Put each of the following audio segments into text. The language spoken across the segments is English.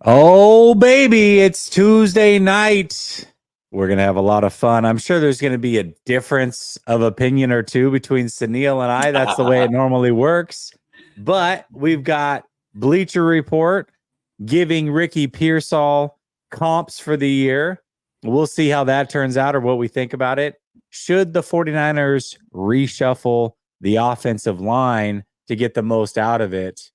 Oh, baby, it's Tuesday night. We're going to have a lot of fun. I'm sure there's going to be a difference of opinion or two between Sunil and I. That's the way it normally works. But we've got Bleacher Report giving Ricky Pearsall comps for the year. We'll see how that turns out or what we think about it. Should the 49ers reshuffle the offensive line to get the most out of it?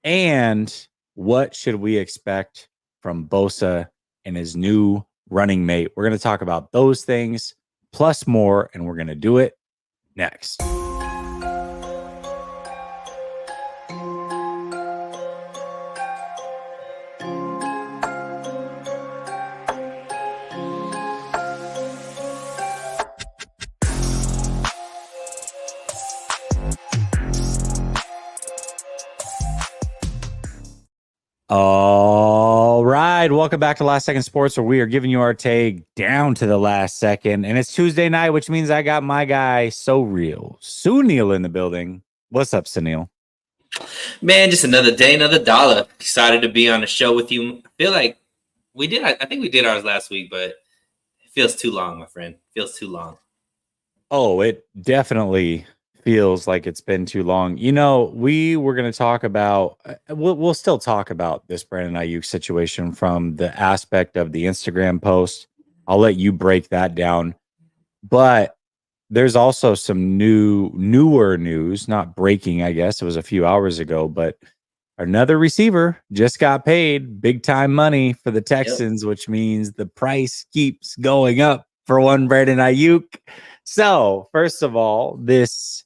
And what should we expect from Bosa and his new running mate? We're going to talk about those things plus more, and we're going to do it next. All right. Welcome back to Last Second Sports, where we are giving you our take down to the last second. And it's Tuesday night, which means I got my guy, So Real, Sunil, in the building. What's up, Sunil? Man, just another day, another dollar. Excited to be on the show with you. I feel like I think we did ours last week, but it feels too long, my friend. It feels too long. Oh, it definitely feels like it's been too long. You know, we were going to talk about, we'll still talk about this Brandon Ayuk situation from the aspect of the Instagram post. I'll let you break that down. But there's also some newer news, not breaking, I guess. It was a few hours ago, but another receiver just got paid big time money for the Texans, which means the price keeps going up for one Brandon Ayuk. So, first of all, this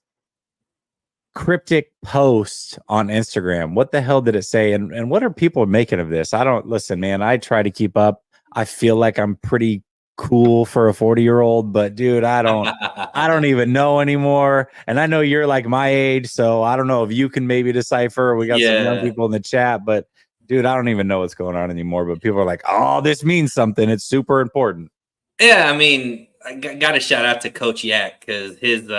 cryptic post on Instagram, what the hell did it say? And what are people making of this? I don't listen, man. I try to keep up. I feel like I'm pretty cool for a 40-year-old, but dude, I don't even know anymore. And I know you're like my age, so I don't know if you can maybe decipher. We got some young people in the chat, but dude, I don't even know what's going on anymore. But people are like, oh, this means something. It's super important. Yeah, I mean, I got to shout out to Coach Yak because his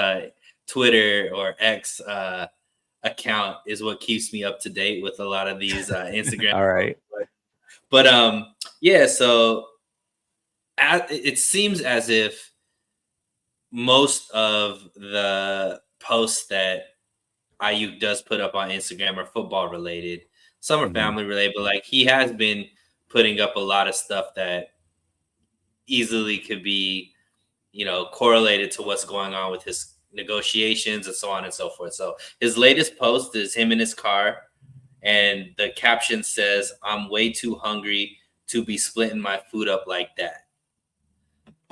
Twitter or X account is what keeps me up to date with a lot of these Instagram. All right. But yeah, so it seems as if most of the posts that Ayuk does put up on Instagram are football related. Some are family related, but like he has been putting up a lot of stuff that easily could be, correlated to what's going on with his negotiations and so on and so forth. So his latest post is him in his car, and the caption says, "I'm way too hungry to be splitting my food up like that."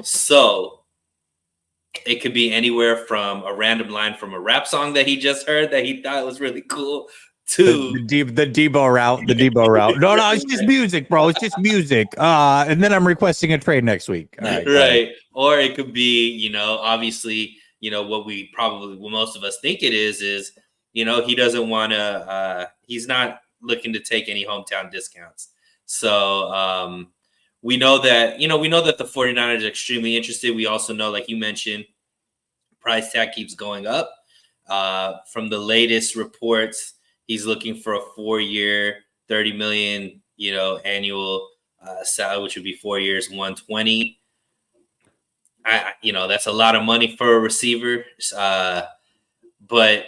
So it could be anywhere from a random line from a rap song that he just heard that he thought was really cool to the Debo route. The Debo route. No, it's just music, bro. It's just music. And then I'm requesting a trade next week. All right. Or it could be, obviously, what most of us think it is, he doesn't want to, he's not looking to take any hometown discounts. So we know that the 49ers are extremely interested. We also know, like you mentioned, price tag keeps going up. From the latest reports, he's looking for a 4-year, $30 million, annual salary, which would be 4 years, 120. That's a lot of money for a receiver. But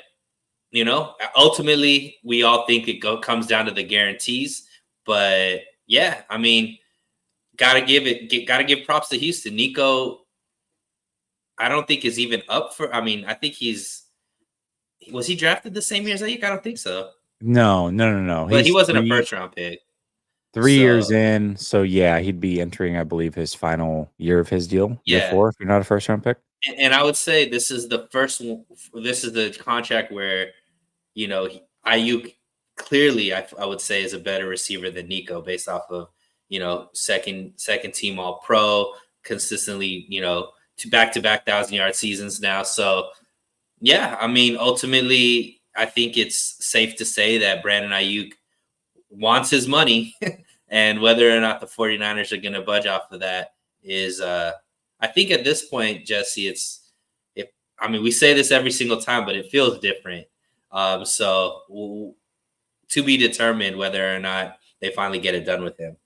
ultimately, we all think it comes down to the guarantees. But yeah, I mean, gotta give props to Houston. Nico, I don't think is even up for. I mean, I think was he drafted the same year as Ayuk? I don't think so. No. But he wasn't a first round pick. 3 years in, so yeah, he'd be entering, I believe, his final year of his deal. Yeah. Year 4, if you're not a first round pick. And I would say this is the first one. This is the contract where, Ayuk clearly, I would say, is a better receiver than Nico based off of, second team All Pro, consistently, to back-to-back 1,000-yard seasons now. So, yeah, I mean, ultimately, I think it's safe to say that Brandon Ayuk wants his money, and whether or not the 49ers are going to budge off of that is, I think at this point, Jesse, we say this every single time, but it feels different. So to be determined whether or not they finally get it done with him.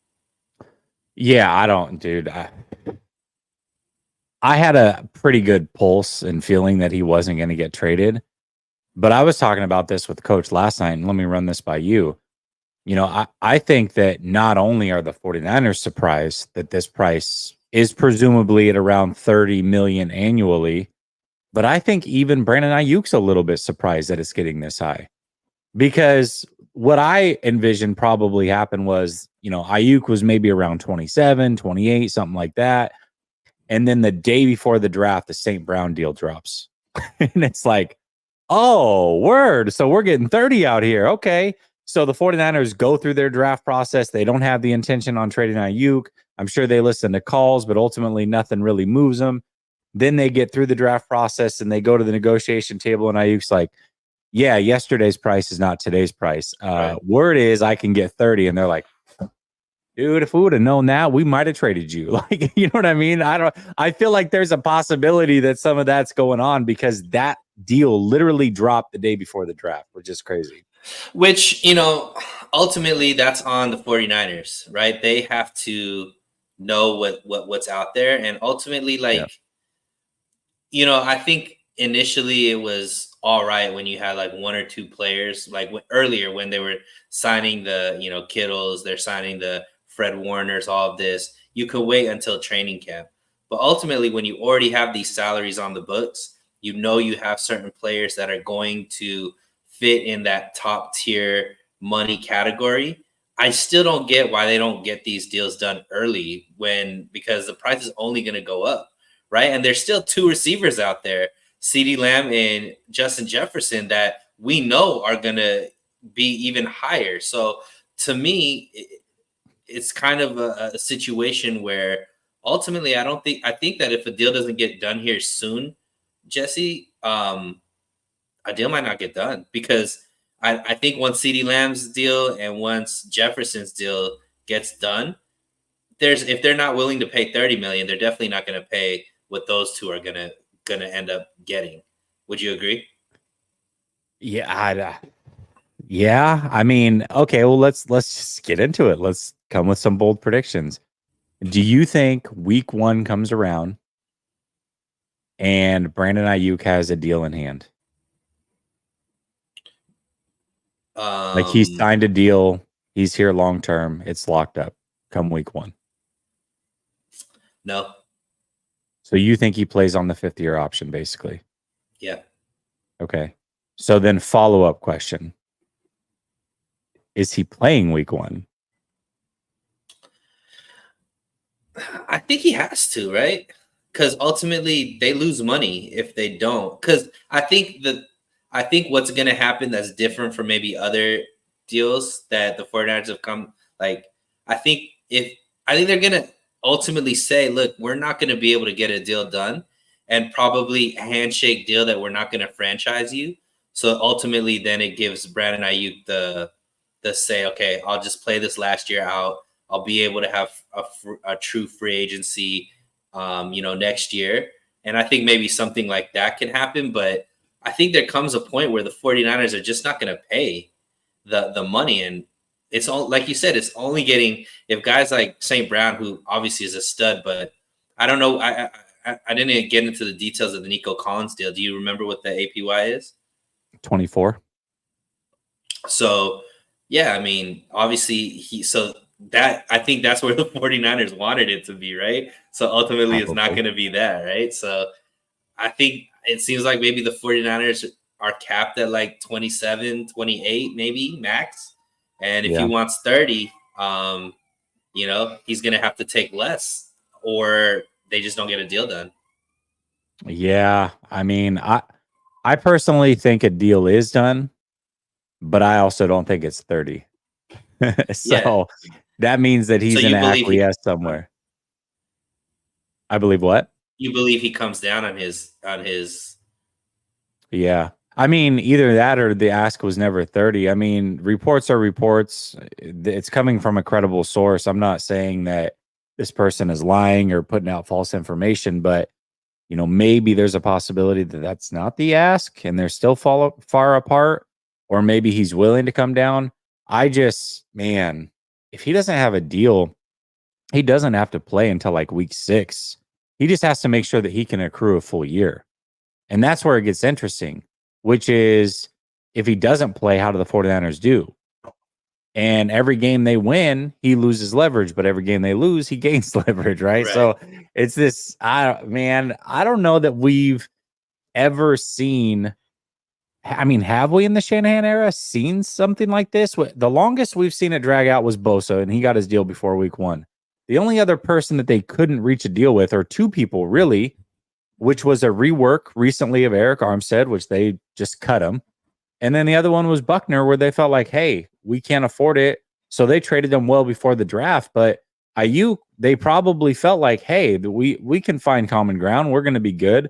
Yeah, I don't, dude. I had a pretty good pulse and feeling that he wasn't going to get traded. But I was talking about this with Coach last night, and let me run this by you. I think that not only are the 49ers surprised that this price is presumably at around 30 million annually, but I think even Brandon Ayuk's a little bit surprised that it's getting this high. Because what I envisioned probably happened was, Ayuk was maybe around 27, 28, something like that. And then the day before the draft, the St. Brown deal drops. And it's like, oh, word. So we're getting 30 out here. Okay. So the 49ers go through their draft process. They don't have the intention on trading Ayuk. I'm sure they listen to calls, but ultimately nothing really moves them. Then they get through the draft process and they go to the negotiation table, and Ayuk's like, yeah, yesterday's price is not today's price. Right. Word is I can get 30. And they're like, dude, if we would have known that, we might have traded you. Like, you know what I mean? I feel like there's a possibility that some of that's going on because that deal literally dropped the day before the draft, which is crazy. Which, ultimately that's on the 49ers, right? They have to know what's out there. And ultimately, Yeah. I think initially it was all right when you had like one or two players, like earlier when they were signing the, Kittles, they're signing the Fred Warners, all of this. You could wait until training camp. But ultimately, when you already have these salaries on the books, you have certain players that are going to fit in that top tier money category. I still don't get why they don't get these deals done early because the price is only going to go up, right? And there's still two receivers out there, CeeDee Lamb and Justin Jefferson, that we know are going to be even higher. So to me, it's kind of a situation where ultimately I think that if a deal doesn't get done here soon, Jesse, a deal might not get done because I think once CeeDee Lamb's deal and once Jefferson's deal gets done, if they're not willing to pay 30 million, they're definitely not going to pay what those two are gonna end up getting. Would you agree? Yeah, yeah. I mean, okay, well, let's just get into it. Let's come with some bold predictions. Do you think week 1 comes around and Brandon Ayuk has a deal in hand? Like he's signed a deal, he's here long term, it's locked up come week 1. No. So you think he plays on the 5th-year option, basically? Yeah. Okay. So then follow-up question. Is he playing week 1? I think he has to, right? Because ultimately they lose money if they don't. Because I think what's going to happen that's different from maybe other deals that the 49ers have come, like, I think they're going to ultimately say, look, we're not going to be able to get a deal done, and probably a handshake deal that we're not going to franchise you. So ultimately then it gives Brandon Ayuk the say, okay, I'll just play this last year out. I'll be able to have a true free agency, next year. And I think maybe something like that can happen. But I think there comes a point where the 49ers are just not going to pay the money. And it's all, like you said, it's only getting, if guys like St. Brown, who obviously is a stud, but I don't know. I didn't get into the details of the Nico Collins deal. Do you remember what the APY is? 24. So, yeah, I mean, obviously I think that's where the 49ers wanted it to be, right? So ultimately it's not going to be that, right? So I think it seems like maybe the 49ers are capped at like 27, 28, maybe max. And if he wants 30, he's going to have to take less, or they just don't get a deal done. Yeah. I mean, I personally think a deal is done, but I also don't think it's 30. So that means that he's in acquiesce somewhere. I believe what? You believe he comes down on his Yeah. I mean, either that or the ask was never 30. I mean, reports are reports. It's coming from a credible source. I'm not saying that this person is lying or putting out false information, but maybe there's a possibility that that's not the ask and they're still far apart, or maybe he's willing to come down. Man, if he doesn't have a deal, he doesn't have to play until like week 6. He just has to make sure that he can accrue a full year. And that's where it gets interesting, which is if he doesn't play, how do the 49ers do? And every game they win, he loses leverage, but every game they lose, he gains leverage, right? Right. So it's this, I don't know that we've ever seen. I mean, have we in the Shanahan era seen something like this? The longest we've seen it drag out was Bosa, and he got his deal before week 1. The only other person that they couldn't reach a deal with, or two people really, which was a rework recently of Eric Armstead, which they just cut him. And then the other one was Buckner, where they felt like, hey, we can't afford it. So they traded them well before the draft. But Ayuk, they probably felt like, hey, we can find common ground. We're going to be good.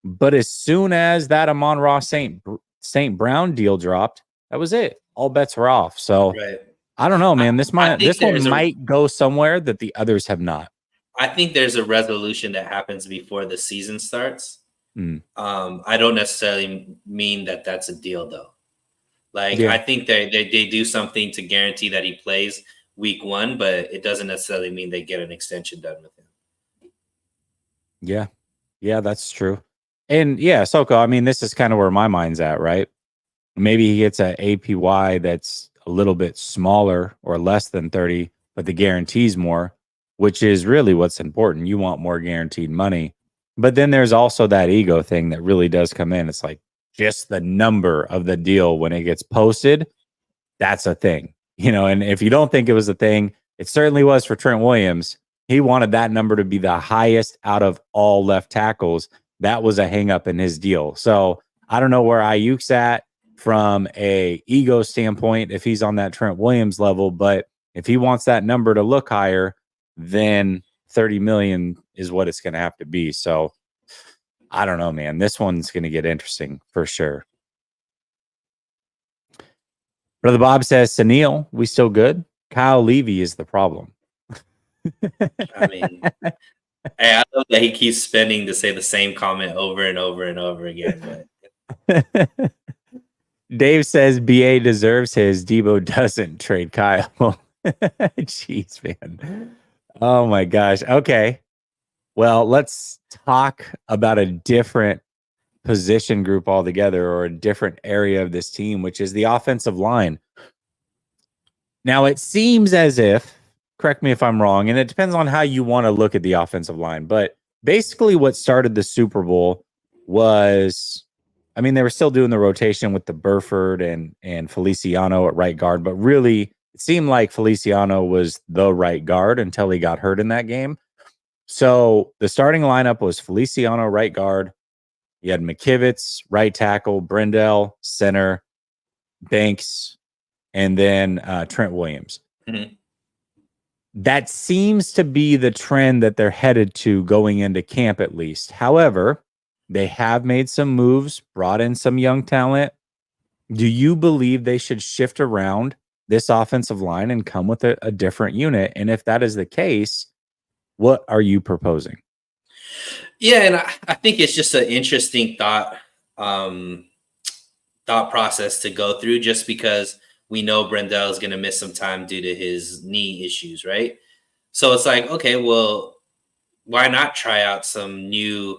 But as soon as that Amon-Ra St. Brown deal dropped, that was it. All bets were off. So Right. I don't know, man. This one might go somewhere that the others have not. I think there's a resolution that happens before the season starts. Mm. I don't necessarily mean that that's a deal, though. Like, Yeah. I think they do something to guarantee that he plays week 1, but it doesn't necessarily mean they get an extension done with him. Yeah. Yeah, that's true. And yeah, Soko, I mean, this is kind of where my mind's at, right? Maybe he gets an APY that's a little bit smaller or less than 30, but the guarantee's more, which is really what's important. You want more guaranteed money. But then there's also that ego thing that really does come in. It's like just the number of the deal when it gets posted, that's a thing. And if you don't think it was a thing, it certainly was for Trent Williams. He wanted that number to be the highest out of all left tackles. That was a hang up in his deal. So I don't know where Ayuk's at from a ego standpoint, if he's on that Trent Williams level, but if he wants that number to look higher, then 30 million is what it's going to have to be. So I don't know, man. This one's going to get interesting for sure. Brother Bob says, Sunil, we still good? Kyle Levy is the problem. I mean, I love that he keeps spending to say the same comment over and over and over again. But Dave says BA deserves his. Debo doesn't. Trade Kyle. Jeez, man. Oh my gosh. Okay. Well, let's talk about a different position group altogether, or a different area of this team, which is the offensive line. Now, it seems as if, correct me if I'm wrong, and it depends on how you want to look at the offensive line, but basically what started the Super Bowl was, I mean, they were still doing the rotation with the Burford and Feliciano at right guard, but really it seemed like Feliciano was the right guard until he got hurt in that game. So the starting lineup was Feliciano, right guard. You had McKivitz, right tackle, Brendel, center, Banks, and then Trent Williams. mm-hmm. That seems to be the trend that they're headed to going into camp, at least. However, they have made some moves, brought in some young talent. Do you believe they should shift around this offensive line and come with a different unit? And if that is the case, what are you proposing? Yeah, and I think it's just an interesting thought process to go through, just because we know Brendel is going to miss some time due to his knee issues, right? So it's like, okay, well, why not try out some new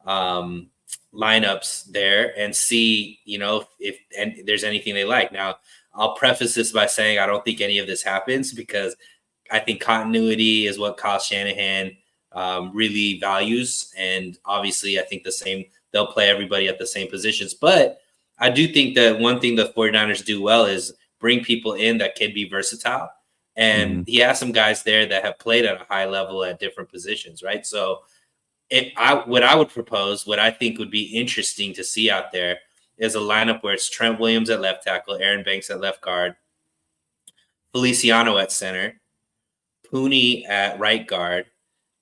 lineups there and see, if there's anything they like. Now, I'll preface this by saying I don't think any of this happens, because I think continuity is what Kyle Shanahan really values. And obviously, I think they'll play everybody at the same positions. But I do think that one thing the 49ers do well is bring people in that can be versatile. And he has some guys there that have played at a high level at different positions, right? So what I would propose, what I think would be interesting to see out there, is a lineup where it's Trent Williams at left tackle, Aaron Banks at left guard, Feliciano at center, Pooney at right guard,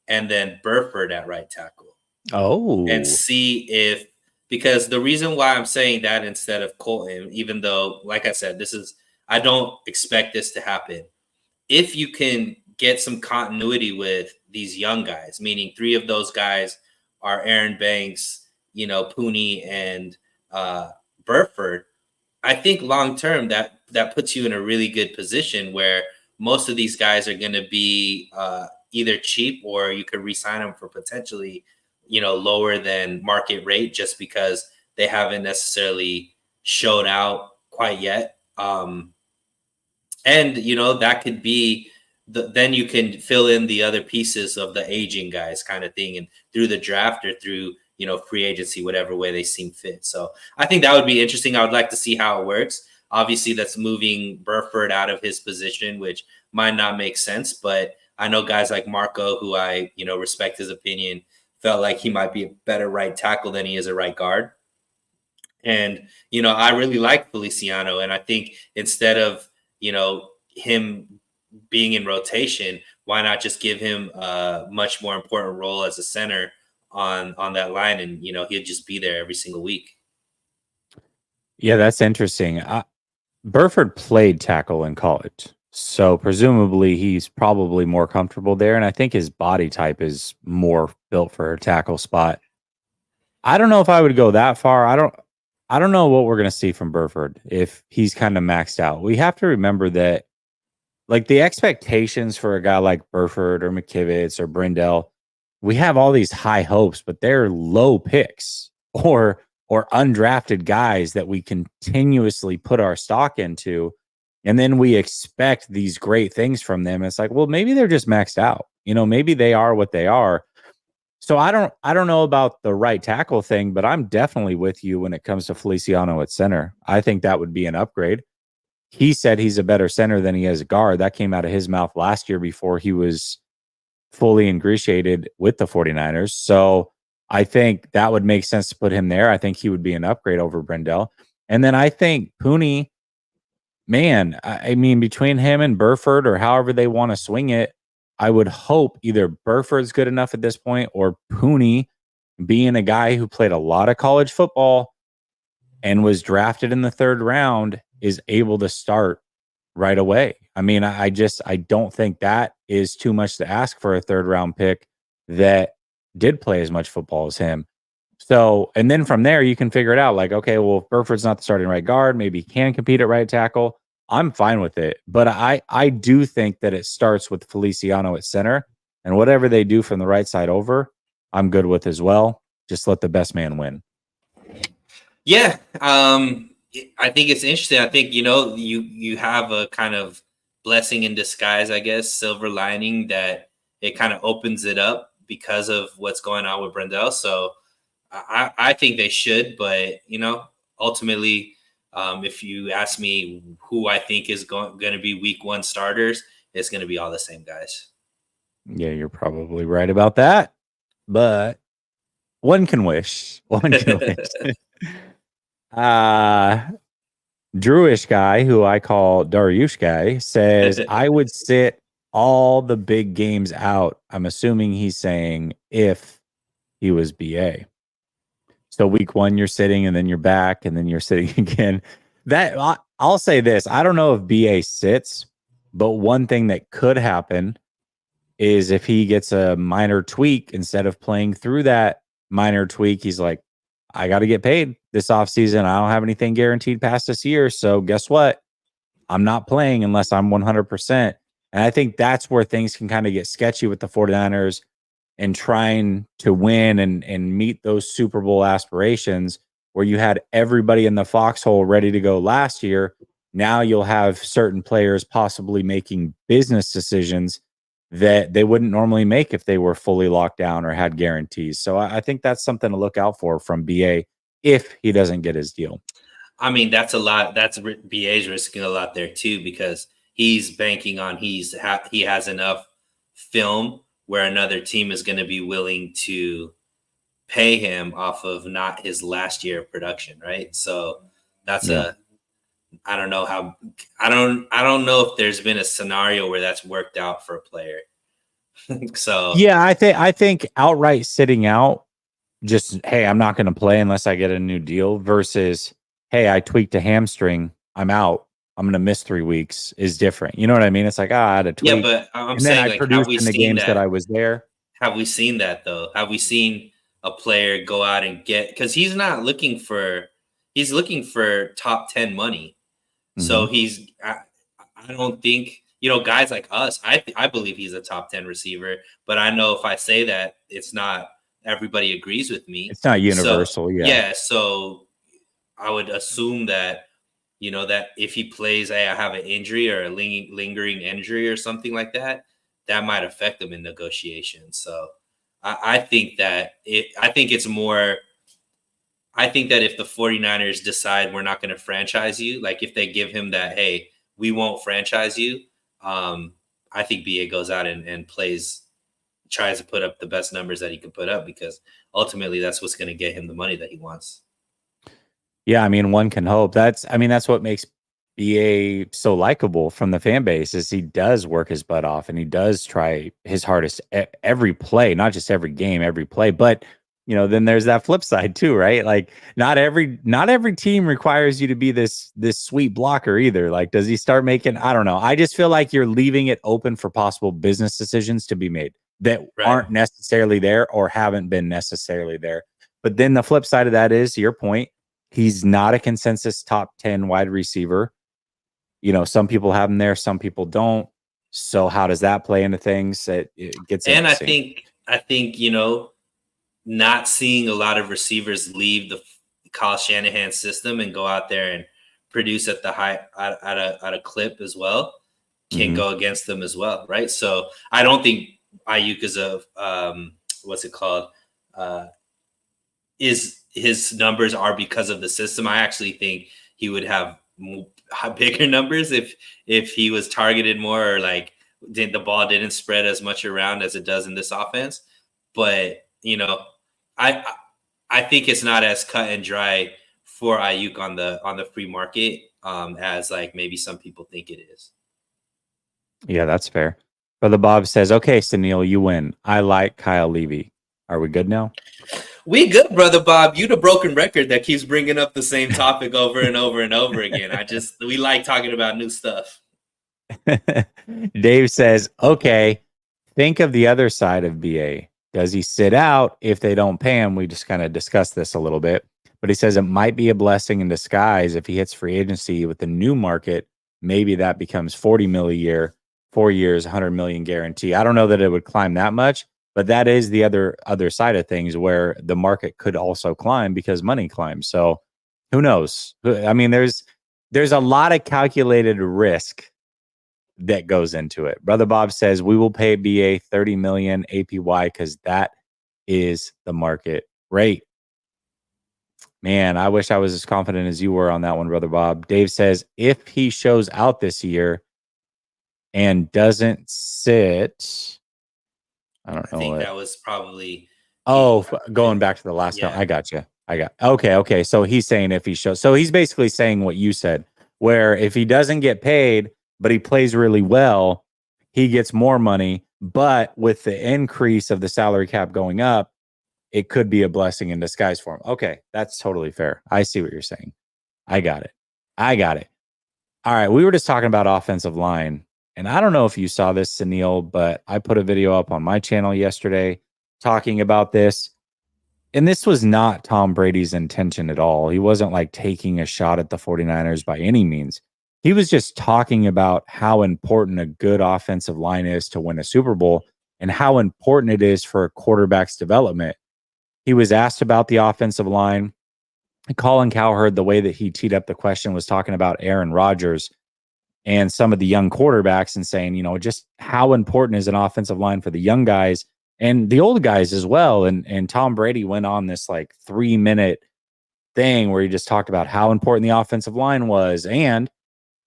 and then Burford at right tackle. Oh. And see because the reason why I'm saying that instead of Colton, even though, like I said, I don't expect this to happen. If you can get some continuity with these young guys, meaning 3 of those guys are Aaron Banks, Pooney, and Burford, I think long term that puts you in a really good position where most of these guys are going to be either cheap, or you could re-sign them for potentially, lower than market rate, just because they haven't necessarily showed out quite yet. And that could be then you can fill in the other pieces of the aging guys kind of thing, and through the draft or through free agency, whatever way they seem fit. So I think that would be interesting. I would like to see how it works. Obviously, that's moving Burford out of his position, which might not make sense, but I know guys like Marco, who I respect his opinion, felt like he might be a better right tackle than he is a right guard. And I really like Feliciano, and I think instead of him being in rotation, why not just give him a much more important role as a center on that line, and he'd just be there every single week. Yeah, that's interesting. Burford played tackle in college, so presumably he's probably more comfortable there, and I think his body type is more built for a tackle spot. I don't know if I would go that far. I don't know what we're going to see from Burford if he's kind of maxed out. We have to remember that, like, the expectations for a guy like Burford or McKivitz or Brindell, we have all these high hopes, but they're low picks or undrafted guys that we continuously put our stock into, and then we expect these great things from them. It's like, well, maybe they're just maxed out. Maybe they are what they are. So I don't know about the right tackle thing, but I'm definitely with you when it comes to Feliciano at center. I think that would be an upgrade. He said he's a better center than he is a guard. That came out of his mouth last year before he was fully ingratiated with the 49ers. So I think that would make sense to put him there. I think he would be an upgrade over Brendel. And then I think Pooney, man, I mean, between him and Burford, or however they want to swing it, I would hope either Burford's good enough at this point, or Pooney, being a guy who played a lot of college football and was drafted in the 3rd round, is able to start right away. I mean, I don't think that is too much to ask for a 3rd round pick that did play as much football as him. So, and then from there, you can figure it out. Like, okay, well, if Burford's not the starting right guard, maybe he can compete at right tackle. I'm fine with it. But I do think that it starts with Feliciano at center, and whatever they do from the right side over, I'm good with as well. Just let the best man win. Yeah. I think it's interesting. I think, you have a kind of blessing in disguise, I guess, silver lining, that it kind of opens it up because of what's going on with Brendel. So I think they should, but, ultimately, if you ask me who I think is going to be week 1 starters, it's going to be all the same guys. Yeah, you're probably right about that, but one can wish. One can wish. Drewish guy, who I call Dariush guy, says I would sit all the big games out. I'm assuming he's saying if he was BA. So week 1 you're sitting, and then you're back, and then you're sitting again. That I'll say this: I don't know if BA sits, but one thing that could happen is if he gets a minor tweak, instead of playing through that minor tweak, he's like, I got to get paid this offseason. I don't have anything guaranteed past this year. So guess what? I'm not playing unless I'm 100%. And I think that's where things can kind of get sketchy with the 49ers and trying to win and meet those Super Bowl aspirations, where you had everybody in the foxhole ready to go last year. Now you'll have certain players possibly making business decisions that they wouldn't normally make if they were fully locked down or had guarantees. So I think that's something to look out for from BA if he doesn't get his deal. I mean, that's a lot. That's BA's risking a lot there too, because he's banking on he has enough film where another team is going to be willing to pay him off of not his last year of production, right? So that's I don't know I don't know if there's been a scenario where that's worked out for a player. So yeah, I think outright sitting out, just, hey, I'm not going to play unless I get a new deal, versus, hey, I tweaked a hamstring, I'm out, I'm going to miss 3 weeks, is different. You know what I mean? It's like, I had a tweak. Yeah, but I'm and saying, then I like, produced in the games that I was there. Have we seen that though? Have we seen a player go out and get, because he's looking for top 10 money. So I don't think guys like us, I believe he's a top 10 receiver, but I know if I say that, it's not everybody agrees with me. It's not So universal. Yeah. yeah, so I would assume that that if he plays, hey, I have an injury or a lingering injury or something like that, that might affect him in negotiations. So I think that it's more. I think that if the 49ers decide we're not going to franchise you, like if they give him that, hey, we won't franchise you, um, I think BA goes out and tries to put up the best numbers that he can put up, because ultimately that's what's going to get him the money that he wants. Yeah, I mean, one can hope. That's what makes BA so likable from the fan base is he does work his butt off and he does try his hardest every play, not just every game, every play. But then there's that flip side too, right? Like not every team requires you to be this sweet blocker either. Like, does he start making? I don't know. I just feel like you're leaving it open for possible business decisions to be made that Right. aren't necessarily there or haven't been necessarily there. But then the flip side of that is, to your point, he's not a consensus top 10 wide receiver. Some people have him there, some people don't. So how does that play into things? It gets And interesting. I think, not seeing a lot of receivers leave the Kyle Shanahan system and go out there and produce at the high at a clip as well can go against them as well, right? So I don't think Ayuk is what's it called? Is his numbers are because of the system. I actually think he would have bigger numbers if he was targeted more, or like the ball didn't spread as much around as it does in this offense. But I I think it's not as cut and dry for Ayuk on the free market as like maybe some people think it is. Yeah, that's fair. Brother Bob says, okay, Sunil, you win. I like Kyle Levy. Are we good now? We good, brother Bob. You the broken record that keeps bringing up the same topic over and over and over again. We like talking about new stuff. Dave says, okay, think of the other side of BA. Does he sit out if they don't pay him? We just kind of discussed this a little bit, but he says it might be a blessing in disguise if he hits free agency with the new market. Maybe that becomes 40 million a year, 4 years, 100 million guarantee. I don't know that it would climb that much, but that is the other side of things where the market could also climb because money climbs. So who knows? I mean, there's a lot of calculated risk that goes into it. Brother Bob says we will pay BA 30 million APY because that is the market rate. Man, I wish I was as confident as you were on that one, Brother Bob. Dave says if he shows out this year and doesn't sit, I don't know. I think that was probably going back to the last yeah. note. I got you. Okay. So he's saying if he shows, so he's basically saying what you said, where if he doesn't get paid, but he plays really well, he gets more money. But with the increase of the salary cap going up, it could be a blessing in disguise for him. Okay, that's totally fair. I see what you're saying. I got it. All right, we were just talking about offensive line. And I don't know if you saw this, Sunil, but I put a video up on my channel yesterday talking about this. And this was not Tom Brady's intention at all. He wasn't like taking a shot at the 49ers by any means. He was just talking about how important a good offensive line is to win a Super Bowl and how important it is for a quarterback's development. He was asked about the offensive line. Colin Cowherd, the way that he teed up the question, was talking about Aaron Rodgers and some of the young quarterbacks and saying, just how important is an offensive line for the young guys and the old guys as well. And Tom Brady went on this like 3-minute thing where he just talked about how important the offensive line was. And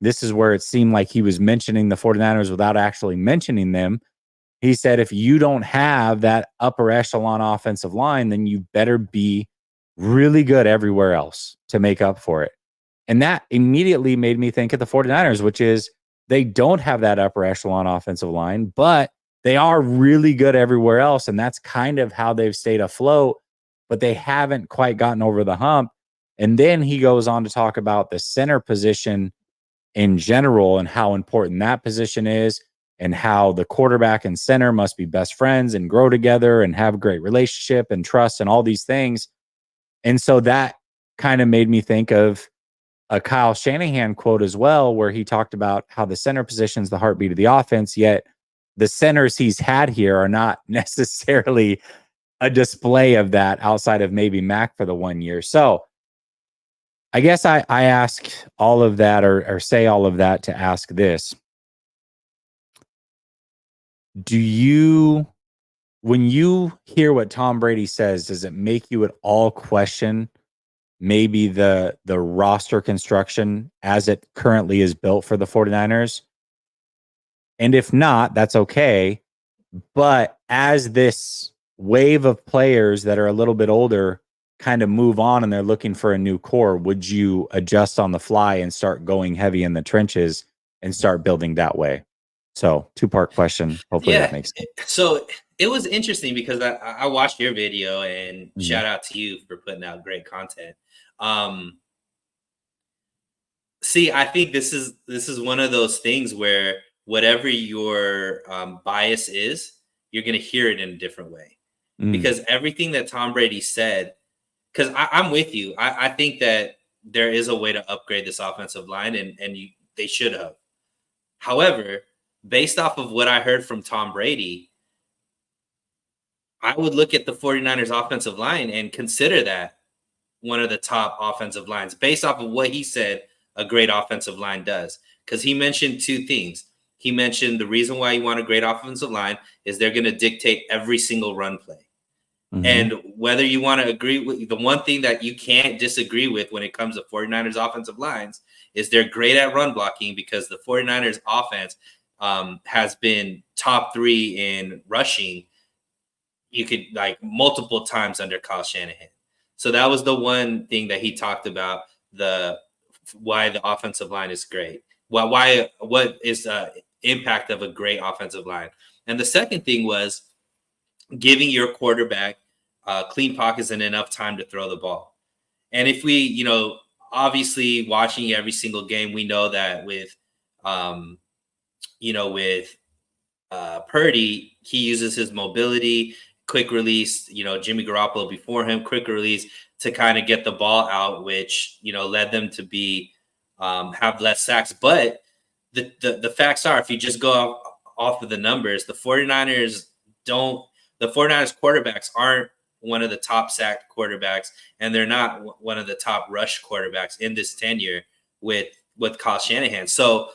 this is where it seemed like he was mentioning the 49ers without actually mentioning them. He said, if you don't have that upper echelon offensive line, then you better be really good everywhere else to make up for it. And that immediately made me think of the 49ers, which is they don't have that upper echelon offensive line, but they are really good everywhere else. And that's kind of how they've stayed afloat, but they haven't quite gotten over the hump. And then he goes on to talk about the center position in general and how important that position is and how the quarterback and center must be best friends and grow together and have a great relationship and trust and all these things. And so that kind of made me think of a Kyle Shanahan quote as well, where he talked about how the center position is the heartbeat of the offense, yet the centers he's had here are not necessarily a display of that outside of maybe Mac for the 1 year. So I guess I ask all of that or say all of that to ask this. Do you, when you hear what Tom Brady says, does it make you at all question maybe the roster construction as it currently is built for the 49ers? And if not, that's okay. But as this wave of players that are a little bit older kind of move on and they're looking for a new core, would you adjust on the fly and start going heavy in the trenches and start building that way? So 2-part question. Hopefully that makes sense. So it was interesting because I watched your video, and shout out to you for putting out great content. See, I think this is one of those things where whatever your bias is, you're going to hear it in a different way. Because everything that Tom Brady said, because I'm with you. I think that there is a way to upgrade this offensive line, and they should have. However, based off of what I heard from Tom Brady, I would look at the 49ers offensive line and consider that one of the top offensive lines based off of what he said a great offensive line does. Because he mentioned 2 things. He mentioned the reason why you want a great offensive line is they're going to dictate every single run play. And whether you want to agree with, the one thing that you can't disagree with when it comes to 49ers offensive lines is they're great at run blocking, because the 49ers offense has been top 3 in rushing. You could like multiple times under Kyle Shanahan. So that was the one thing that he talked about, why the offensive line is great. What is the impact of a great offensive line? And the second thing was giving your quarterback clean pockets and enough time to throw the ball. And if we, obviously watching every single game, we know that with Purdy, he uses his mobility, quick release, Jimmy Garoppolo before him, quick release to kind of get the ball out, which, led them to be have less sacks. But the facts are, if you just go off of the numbers, the 49ers quarterbacks aren't one of the top sacked quarterbacks, and they're not one of the top rush quarterbacks in this tenure with Kyle Shanahan. So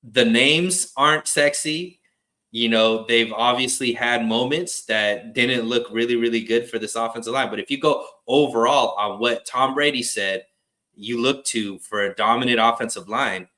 the names aren't sexy. They've obviously had moments that didn't look really, really good for this offensive line. But if you go overall on what Tom Brady said, you look to for a dominant offensive line,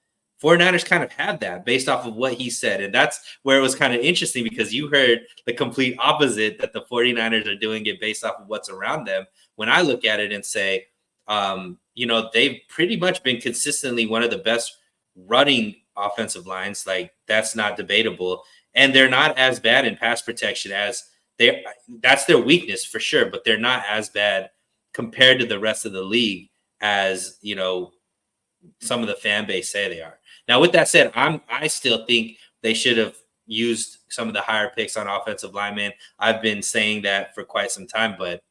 49ers kind of had that based off of what he said. And that's where it was kind of interesting, because you heard the complete opposite, that the 49ers are doing it based off of what's around them. When I look at it and say, they've pretty much been consistently one of the best running offensive lines. Like, that's not debatable. And they're not as bad in pass protection that's their weakness for sure, but they're not as bad compared to the rest of the league as, some of the fan base say they are. Now, with that said, I still think they should have used some of the higher picks on offensive linemen. I've been saying that for quite some time, but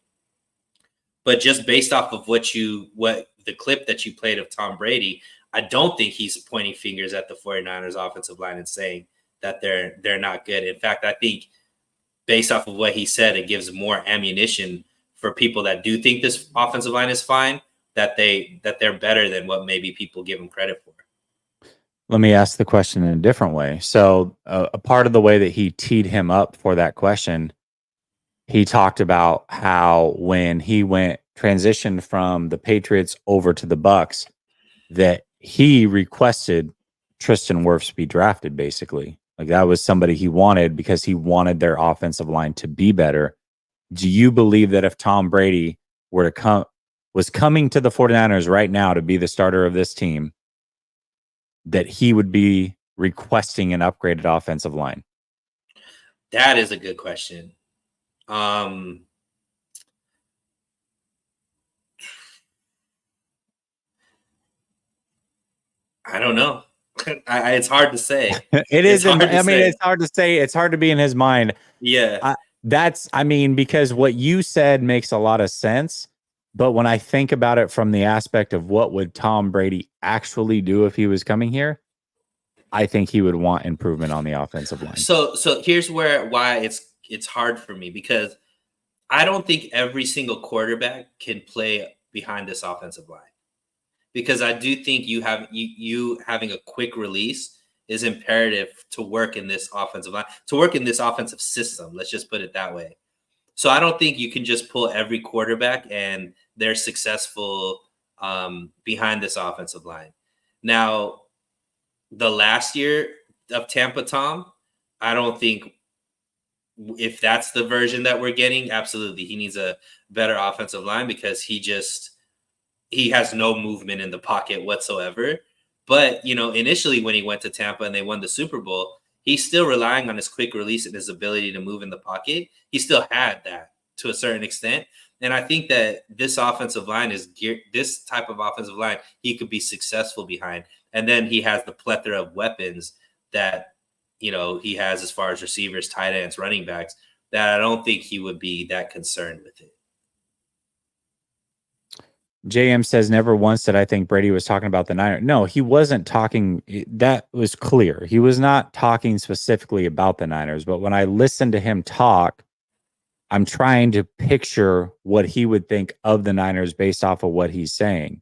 just based off of what the clip that you played of Tom Brady, I don't think he's pointing fingers at the 49ers offensive line and saying that they're not good. In fact, I think based off of what he said, it gives more ammunition for people that do think this offensive line is fine, that they're better than what maybe people give them credit for. Let me ask the question in a different way. So a part of the way that he teed him up for that question, he talked about how when he transitioned from the Patriots over to the Bucks, that he requested Tristan Wirfs be drafted, basically. Like, that was somebody he wanted because he wanted their offensive line to be better. Do you believe that if Tom Brady was coming to the 49ers right now to be the starter of this team, that he would be requesting an upgraded offensive line? That is a good question. I don't know. It's hard to say. It is. It's hard to say. It's hard to be in his mind. Yeah. Because what you said makes a lot of sense. But when I think about it from the aspect of what would Tom Brady actually do if he was coming here, I think he would want improvement on the offensive line. So here's why it's hard for me, because I don't think every single quarterback can play behind this offensive line, because I do think you having a quick release is imperative to work in this offensive line, to work in this offensive system. Let's just put it that way. So I don't think you can just pull every quarterback and they're successful behind this offensive line. Now, the last year of Tampa, Tom, I don't think, if that's the version that we're getting, absolutely he needs a better offensive line, because he has no movement in the pocket whatsoever. But, initially when he went to Tampa and they won the Super Bowl, he's still relying on his quick release and his ability to move in the pocket. He still had that to a certain extent. And I think that this offensive line is geared, this type of offensive line, he could be successful behind. And then he has the plethora of weapons that, he has as far as receivers, tight ends, running backs, that I don't think he would be that concerned with it. JM says, never once did I think Brady was talking about the Niners. No, he wasn't talking. That was clear. He was not talking specifically about the Niners. But when I listen to him talk, I'm trying to picture what he would think of the Niners based off of what he's saying.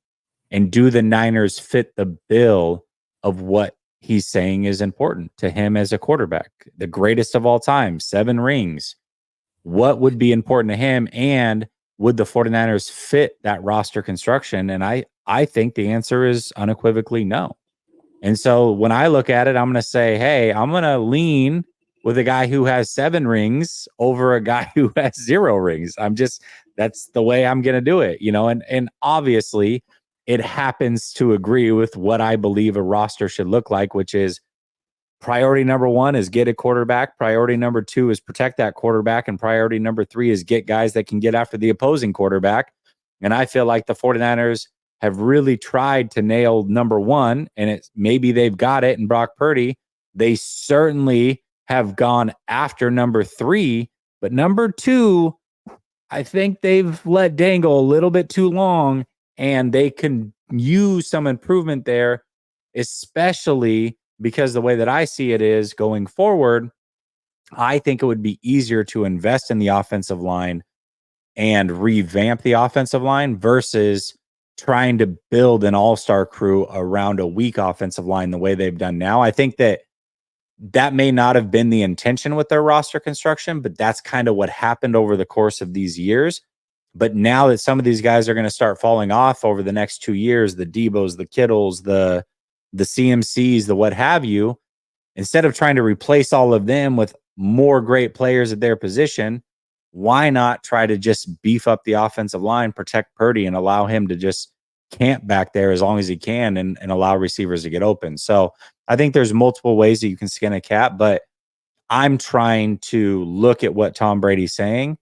And do the Niners fit the bill of what he's saying is important to him as a quarterback? The greatest of all time, 7 rings. What would be important to him? And would the 49ers fit that roster construction? And I think the answer is unequivocally no. And so when I look at it, I'm going to say, hey, I'm going to lean with a guy who has 7 rings over a guy who has 0 rings. That's the way I'm going to do it, and obviously it happens to agree with what I believe a roster should look like, which is priority number 1 is get a quarterback. Priority number 2 is protect that quarterback. And priority number 3 is get guys that can get after the opposing quarterback. And I feel like the 49ers have really tried to nail number 1, and maybe they've got it in Brock Purdy. They certainly have gone after number 3, but number 2, I think they've let dangle a little bit too long, and they can use some improvement there, especially because the way that I see it is going forward, I think it would be easier to invest in the offensive line and revamp the offensive line versus trying to build an all-star crew around a weak offensive line the way they've done now. I think that may not have been the intention with their roster construction, but that's kind of what happened over the course of these years. But now that some of these guys are going to start falling off over the next 2 years, the Debos, the Kittles, the CMCs, the what have you, instead of trying to replace all of them with more great players at their position, why not try to just beef up the offensive line, protect Purdy, and allow him to just camp back there as long as he can and allow receivers to get open? So I think there's multiple ways that you can skin a cat, but I'm trying to look at what Tom Brady's saying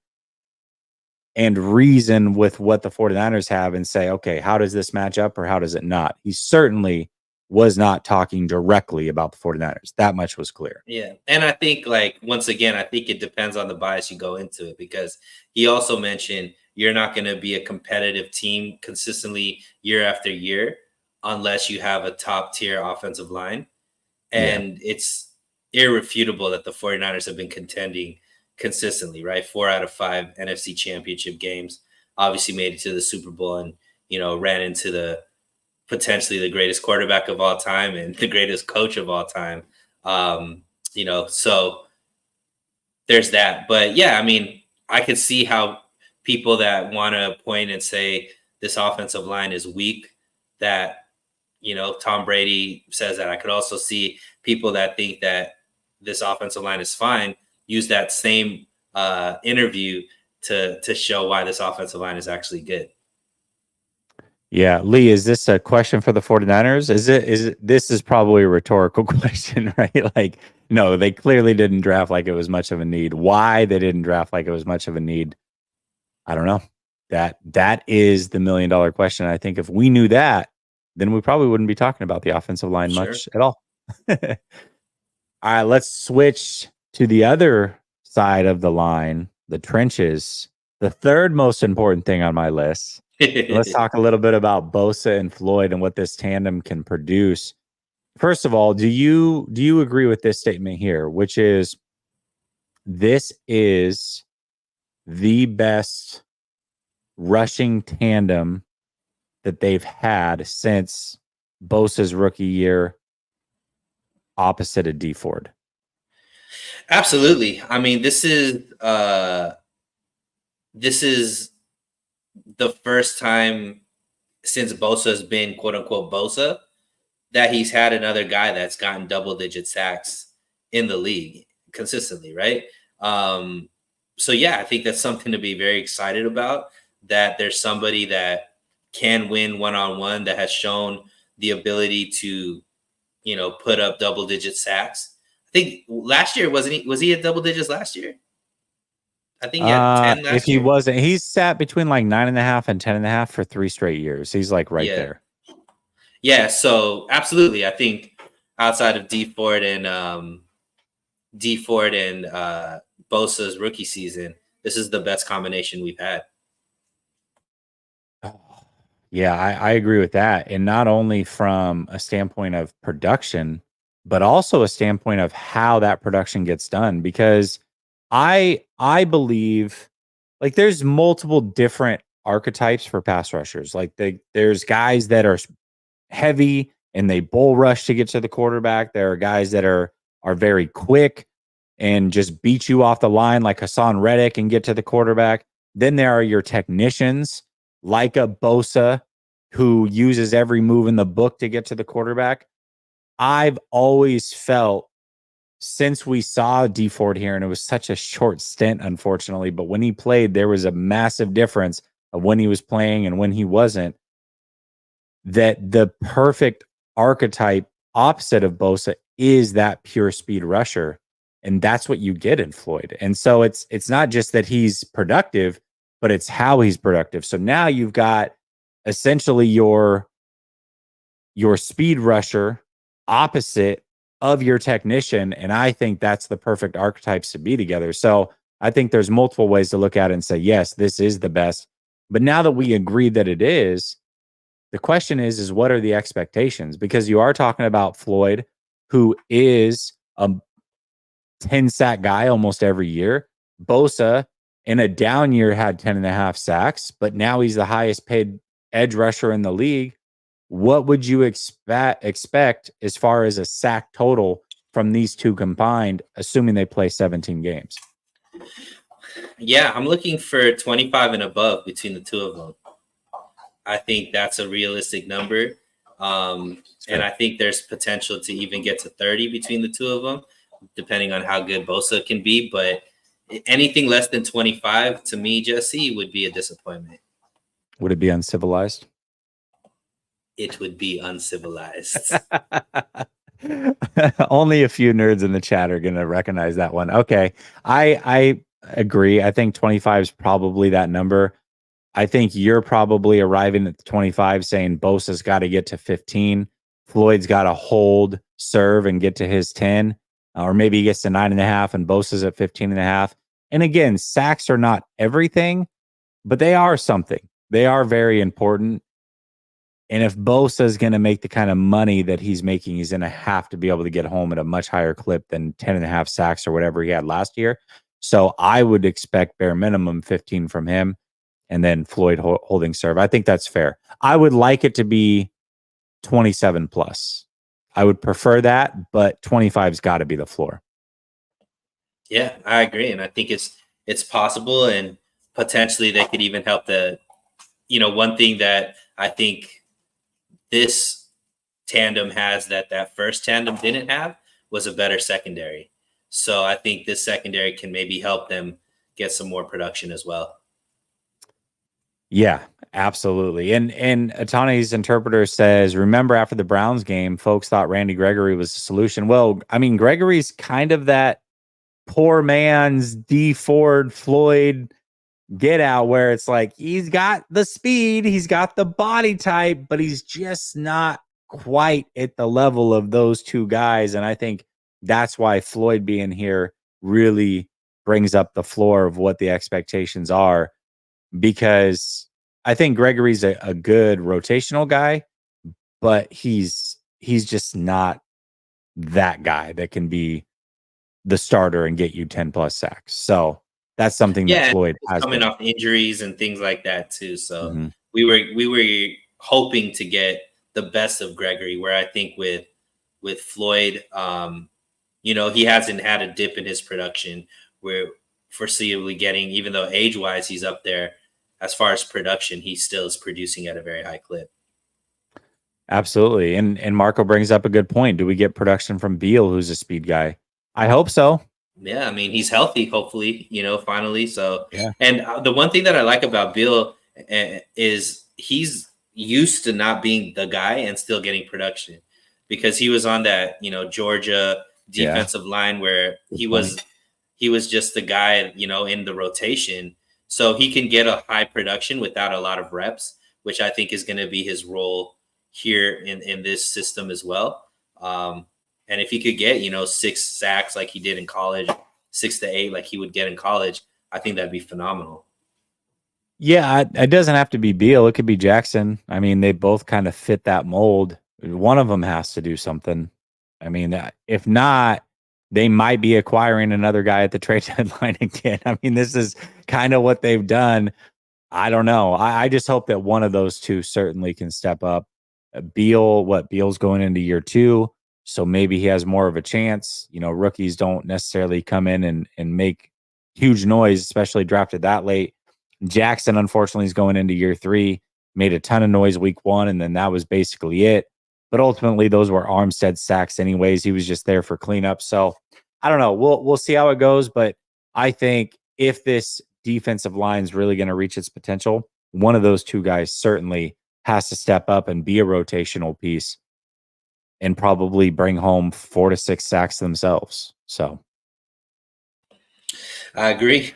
and reason with what the 49ers have and say, okay, how does this match up or how does it not? He certainly was not talking directly about the 49ers. That much was clear. Yeah. And I think, once again, I think it depends on the bias you go into it, because he also mentioned you're not going to be a competitive team consistently year after year unless you have a top tier offensive line. And it's irrefutable that the 49ers have been contending consistently, right? 4 out of 5 NFC championship games, obviously made it to the Super Bowl, and, ran into potentially the greatest quarterback of all time and the greatest coach of all time. So there's that. But yeah, I mean, I could see how people that want to point and say this offensive line is weak, that, Tom Brady says that. I could also see people that think that this offensive line is fine use that same interview to show why this offensive line is actually good. Yeah. Lee, is this a question for the 49ers? This is probably a rhetorical question, right? No, they clearly didn't draft like it was much of a need. Why they didn't draft like it was much of a need, I don't know. That is the $1 million question. I think if we knew that, then we probably wouldn't be talking about the offensive line much at all. All right, let's switch to the other side of the line, the trenches. The third most important thing on my list, Let's talk a little bit about Bosa and Floyd and what this tandem can produce. First of all, do you agree with this statement here, which is this is the best rushing tandem that they've had since Bosa's rookie year opposite of D Ford? Absolutely. I mean, this is the first time since Bosa has been quote unquote Bosa that he's had another guy that's gotten double digit sacks in the league consistently, right? So yeah, I think that's something to be very excited about. That there's somebody that can win one on one, that has shown the ability to, put up double digit sacks. I think last year wasn't he? Was he at double digits last year? I think he had 10 If last he year. wasn't, he's sat between like 9.5 and 10.5 for 3 straight years. He's like right Yeah, there. yeah. So absolutely, I think outside of D Ford and Bosa's rookie season, this is the best combination we've had. Yeah, I agree with that. And not only from a standpoint of production, but also a standpoint of how that production gets done. Because I believe like there's multiple different archetypes for pass rushers. Like there's guys that are heavy and they bull rush to get to the quarterback. There are guys that are very quick and just beat you off the line like Hassan Reddick and get to the quarterback. Then there are your technicians like a Bosa who uses every move in the book to get to the quarterback. I've always felt since we saw D Ford here, and it was such a short stint, unfortunately, but when he played, there was a massive difference of when he was playing and when he wasn't. That the perfect archetype opposite of Bosa is that pure speed rusher. And that's what you get in Floyd. And so it's not just that he's productive, but it's how he's productive. So now you've got essentially your speed rusher opposite of your technician. And I think that's the perfect archetypes to be together. So I think there's multiple ways to look at it and say, yes, this is the best. But now that we agree that it is, the question is what are the expectations? Because you are talking about Floyd, who is a 10 sack guy almost every year. Bosa in a down year had 10.5 sacks, but now he's the highest paid edge rusher in the league. What would you expect as far as a sack total from these two combined, assuming they play 17 games? Yeah, I'm looking for 25 and above between the two of them. I think that's a realistic number. And I think there's potential to even get to 30 between the two of them, depending on how good Bosa can be. But anything less than 25 to me, Jesse, would be a disappointment. Would it be uncivilized? It would be uncivilized. Only a few nerds in the chat are going to recognize that one. Okay. I agree. I think 25 is probably that number. I think you're probably arriving at the 25 saying Bosa's got to get to 15. Floyd's got to hold, serve, and get to his 10. Or maybe he gets to 9.5 and Bosa's at 15.5. And again, sacks are not everything, but they are something. They are very important. And if Bosa is going to make the kind of money that he's making, he's going to have to be able to get home at a much higher clip than 10.5 sacks or whatever he had last year. So I would expect bare minimum 15 from him and then Floyd holding serve. I think that's fair. I would like it to be 27 plus. I would prefer that, but 25's got to be the floor. Yeah, I agree. And I think it's possible, and potentially they could even help one thing that I think this tandem has that first tandem didn't have was a better secondary. So I think this secondary can maybe help them get some more production as well. Yeah, absolutely. And Atane's interpreter says, remember after the Browns game, folks thought Randy Gregory was the solution. Well, I mean, Gregory's kind of that poor man's D Ford Floyd get out where it's like he's got the speed, he's got the body type, but he's just not quite at the level of those two guys. And I think that's why Floyd being here really brings up the floor of what the expectations are, because I think Gregory's a good rotational guy, but he's just not that guy that can be the starter and get you 10 plus sacks. So that's something that Yeah, and Floyd he's has coming been. off injuries and things like that too. So Mhm. we were hoping to get the best of Gregory, where I think with Floyd, he hasn't had a dip in his production. We're foreseeably getting, even though age wise he's up there, as far as production, he still is producing at a very high clip. Absolutely. And Marco brings up a good point. Do we get production from Beal, who's a speed guy? I hope so. Yeah, I mean he's healthy, hopefully, finally. So, Yeah. and the one thing that I like about Bill is he's used to not being the guy and still getting production, because he was on that Georgia Yeah. defensive line where Good he point. was he was just the guy in the rotation, so he can get a high production without a lot of reps, which I think is going to be his role here in this system as well. Um, and if he could get, 6 sacks like he did in college, 6 to 8 like he would get in college, I think that'd be phenomenal. Yeah, it doesn't have to be Beal. It could be Jackson. I mean, they both kind of fit that mold. One of them has to do something. I mean, if not, they might be acquiring another guy at the trade deadline again. I mean, this is kind of what they've done. I don't know. I just hope that one of those two certainly can step up. Beal's going into year 2, so maybe he has more of a chance. Rookies don't necessarily come in and make huge noise, especially drafted that late. Jackson, unfortunately, is going into year 3, made a ton of noise week 1, and then that was basically it. But ultimately, those were Armstead sacks anyways. He was just there for cleanup. So I don't know. We'll see how it goes, but I think if this defensive line is really going to reach its potential, one of those two guys certainly has to step up and be a rotational piece and probably bring home 4 to 6 sacks themselves. So I agree.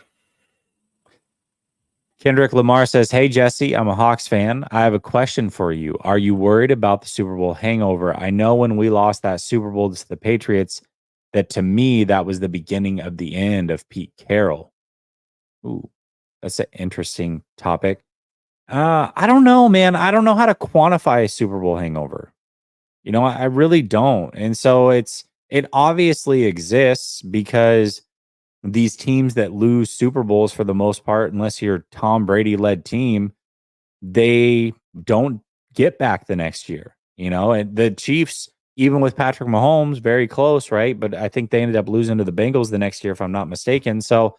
Kendrick Lamar says, "Hey Jesse, I'm a Hawks fan. I have a question for you. Are you worried about the Super Bowl hangover? I know when we lost that Super Bowl to the Patriots, that to me that was the beginning of the end of Pete Carroll." Ooh, that's an interesting topic. I don't know, man. I don't know how to quantify a Super Bowl hangover. I really don't. And so it obviously exists because these teams that lose Super Bowls for the most part, unless you're Tom Brady led team, they don't get back the next year. And the Chiefs, even with Patrick Mahomes, very close, right? But I think they ended up losing to the Bengals the next year, if I'm not mistaken. So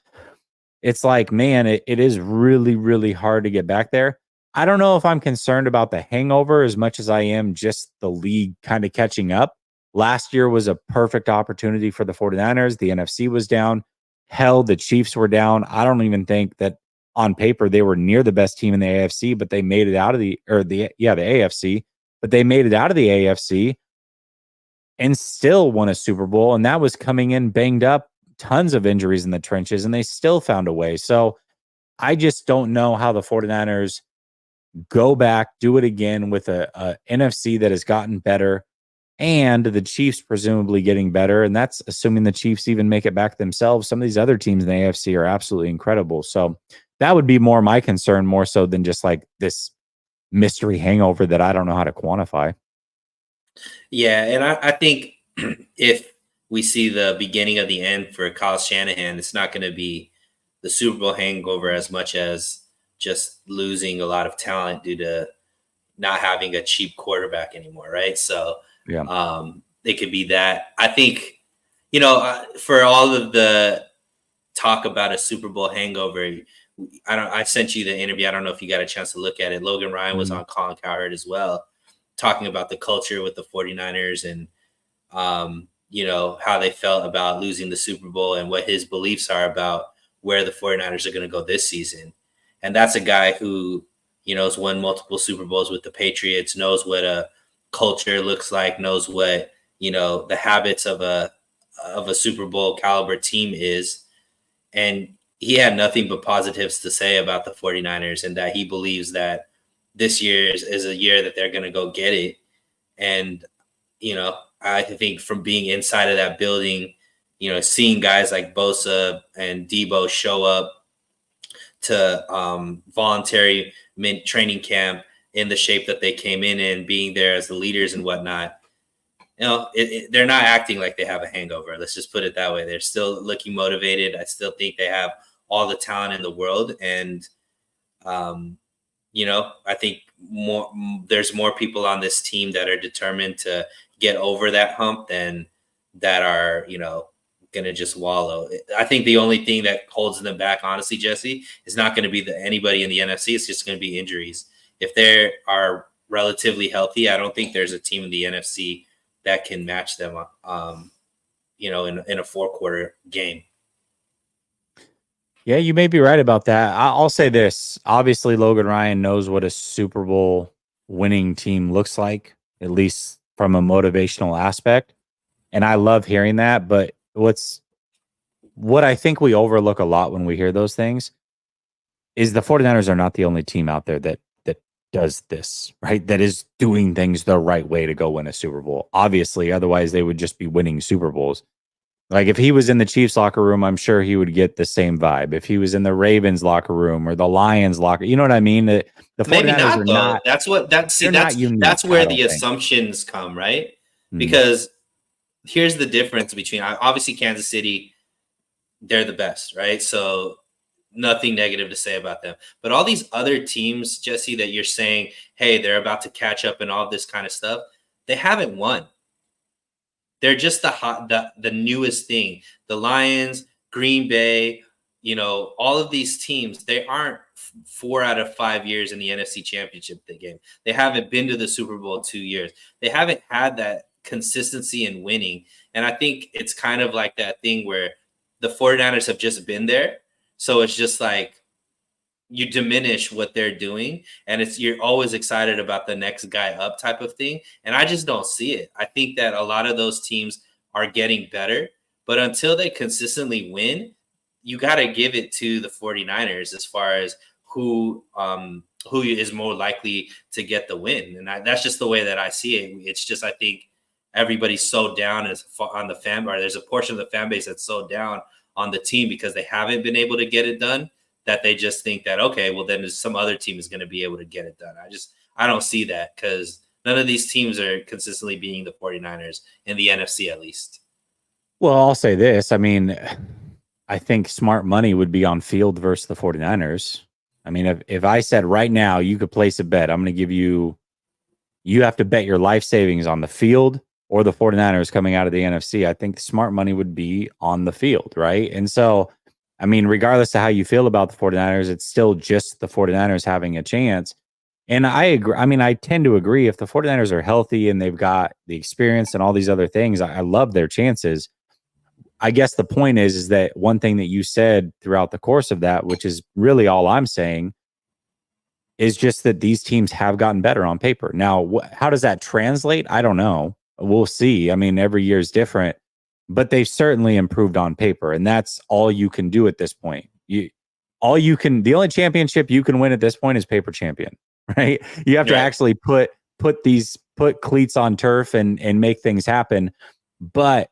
it's like, man, it is really, really hard to get back there. I don't know if I'm concerned about the hangover as much as I am just the league kind of catching up. Last year was a perfect opportunity for the 49ers. The NFC was down. Hell, the Chiefs were down. I don't even think that on paper they were near the best team in the AFC, but they made it out of the AFC, but they made it out of the AFC and still won a Super Bowl. And that was coming in banged up, tons of injuries in the trenches, and they still found a way. So I just don't know how the 49ers go back, do it again with a NFC that has gotten better and the Chiefs presumably getting better. And that's assuming the Chiefs even make it back themselves. Some of these other teams in the AFC are absolutely incredible. So that would be more my concern, more so than just like this mystery hangover that I don't know how to quantify. Yeah, and I think if we see the beginning of the end for Kyle Shanahan, it's not going to be the Super Bowl hangover as much as just losing a lot of talent due to not having a cheap quarterback anymore, right? So Yeah. it could be that. I think, for all of the talk about a Super Bowl hangover, I sent you the interview. I don't know if you got a chance to look at it. Logan Ryan was Mhm. on Colin Cowherd as well, talking about the culture with the 49ers and how they felt about losing the Super Bowl and what his beliefs are about where the 49ers are going to go this season. And that's a guy who, has won multiple Super Bowls with the Patriots, knows what a culture looks like, knows what, the habits of a Super Bowl caliber team is. And he had nothing but positives to say about the 49ers and that he believes that this year is a year that they're going to go get it. And I think from being inside of that building, seeing guys like Bosa and Debo show up to voluntary training camp in the shape that they came in, being there as the leaders and whatnot. They're not acting like they have a hangover. Let's just put it that way. They're still looking motivated. I still think they have all the talent in the world. And, I think there's more people on this team that are determined to get over that hump than that are, going to just wallow. I think the only thing that holds them back, honestly, Jesse, is not going to be anybody in the NFC. It's just going to be injuries. If they are relatively healthy, I don't think there's a team in the NFC that can match them, in a 4-quarter game. Yeah, you may be right about that. I'll say this. Obviously, Logan Ryan knows what a Super Bowl winning team looks like, at least from a motivational aspect. And I love hearing that. But what I think we overlook a lot when we hear those things is the 49ers are not the only team out there that does this, right? That is doing things the right way to go win a Super Bowl. Obviously, otherwise they would just be winning Super Bowls. Like if he was in the Chiefs locker room, I'm sure he would get the same vibe. If he was in the Ravens locker room or the Lions locker, you know what I mean? The 49ers maybe not, are though. not. That's where the assumptions come, right? Mm-hmm. Because here's the difference between obviously Kansas City, they're the best, right? So nothing negative to say about them. But all these other teams, Jesse, that you're saying, hey, they're about to catch up and all this kind of stuff, they haven't won. They're just the newest thing. The Lions, Green Bay, all of these teams, they aren't 4 out of 5 years in the NFC Championship game. They haven't been to the Super Bowl 2 years. They haven't had that consistency in winning. And I think it's kind of like that thing where the 49ers have just been there. So it's just like you diminish what they're doing, and you're always excited about the next guy up type of thing. And I just don't see it. I think that a lot of those teams are getting better, but until they consistently win, you got to give it to the 49ers as far as who is more likely to get the win. And that's just the way that I see it. It's just, I think everybody's so down on the fan bar. There's a portion of the fan base that's so down on the team because they haven't been able to get it done, that they just think that, okay, well, then some other team is going to be able to get it done. I don't see that, because none of these teams are consistently beating the 49ers in the NFC, at least. Well, I'll say this. I mean, I think smart money would be on field versus the 49ers. I mean, if I said right now you could place a bet, I'm going to give you have to bet your life savings on the field or the 49ers coming out of the NFC. I think the smart money would be on the field, right? And so, I mean, regardless of how you feel about the 49ers, it's still just the 49ers having a chance. And I agree. I mean, I tend to agree. If the 49ers are healthy and they've got the experience and all these other things, I love their chances. I guess the point is that one thing that you said throughout the course of that, which is really all I'm saying, is just that these teams have gotten better on paper. Now, how does that translate? I don't know. We'll see. I mean, every year is different, but they've certainly improved on paper, and that's all you can do at this point. The only championship you can win at this point is paper champion, right? You have to actually put cleats on turf and make things happen. But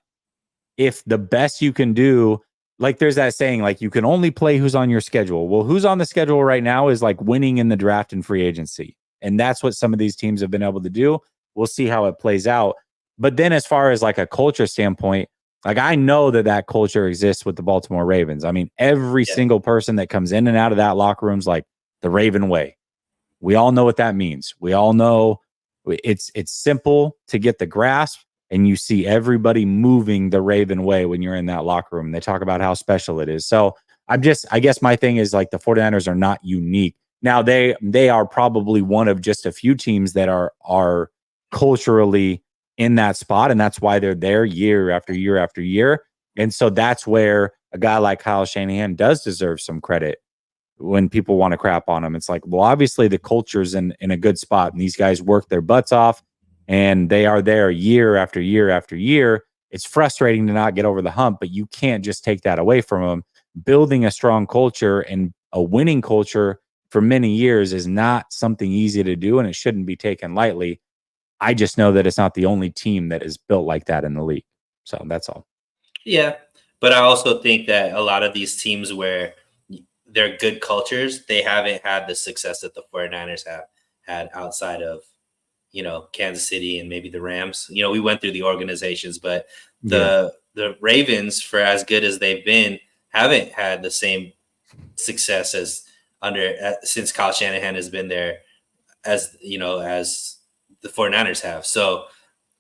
if the best you can do, like there's that saying, like you can only play who's on your schedule. Well, who's on the schedule right now is like winning in the draft and free agency. And that's what some of these teams have been able to do. We'll see how it plays out. But then as far as like a culture standpoint, like I know that culture exists with the Baltimore Ravens. I mean, every single person that comes in and out of that locker room is like the Raven way. We all know what that means. We all know it's simple to get the grasp, and you see everybody moving the Raven way when you're in that locker room. They talk about how special it is. So I guess my thing is like the 49ers are not unique. Now they are probably one of just a few teams that are culturally in that spot, and that's why they're there year after year after year. And so that's where a guy like Kyle Shanahan does deserve some credit when people want to crap on him. It's like, well, obviously the culture's in a good spot, and these guys work their butts off, and they are there year after year after year. It's frustrating to not get over the hump, but you can't just take that away from them. Building a strong culture and a winning culture for many years is not something easy to do, and it shouldn't be taken lightly. I just know that it's not the only team that is built like that in the league. So that's all. Yeah. But I also think that a lot of these teams where they're good cultures, they haven't had the success that the 49ers have had outside of, Kansas City and maybe the Rams. We went through the organizations, but Yeah. the Ravens, for as good as they've been, haven't had the same success as since Kyle Shanahan has been there, as the 49ers have. So